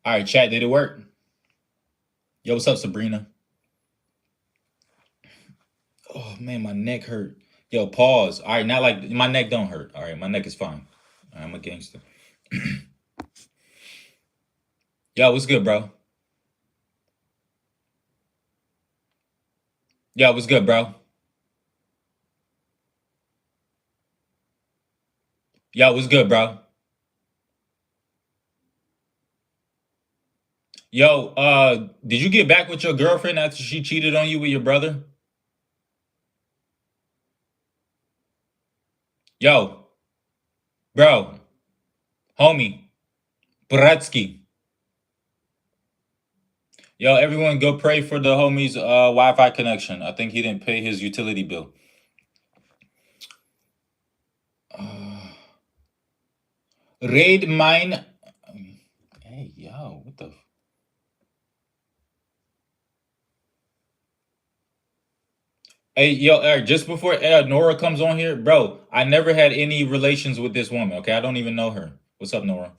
A: All right, chat, did it work? Yo, what's up, Sabrina? Oh man, my neck hurt. Yo, pause. All right, now like my neck don't hurt. All right, my neck is fine. All right, I'm a gangster. Yo, what's good, bro? Yo, what's good, bro? Yo, what's good, bro? Yo, did you get back with your girlfriend after she cheated on you with your brother? Yo, bro, homie, Bratsky. Yo, everyone go pray for the homie's Wi-Fi connection. I think he didn't pay his utility bill. Raid mine. Hey, yo, what the? Hey, yo, Eric, just before Nora comes on here, bro, I never had any relations with this woman, okay? I don't even know her. What's up, Nora?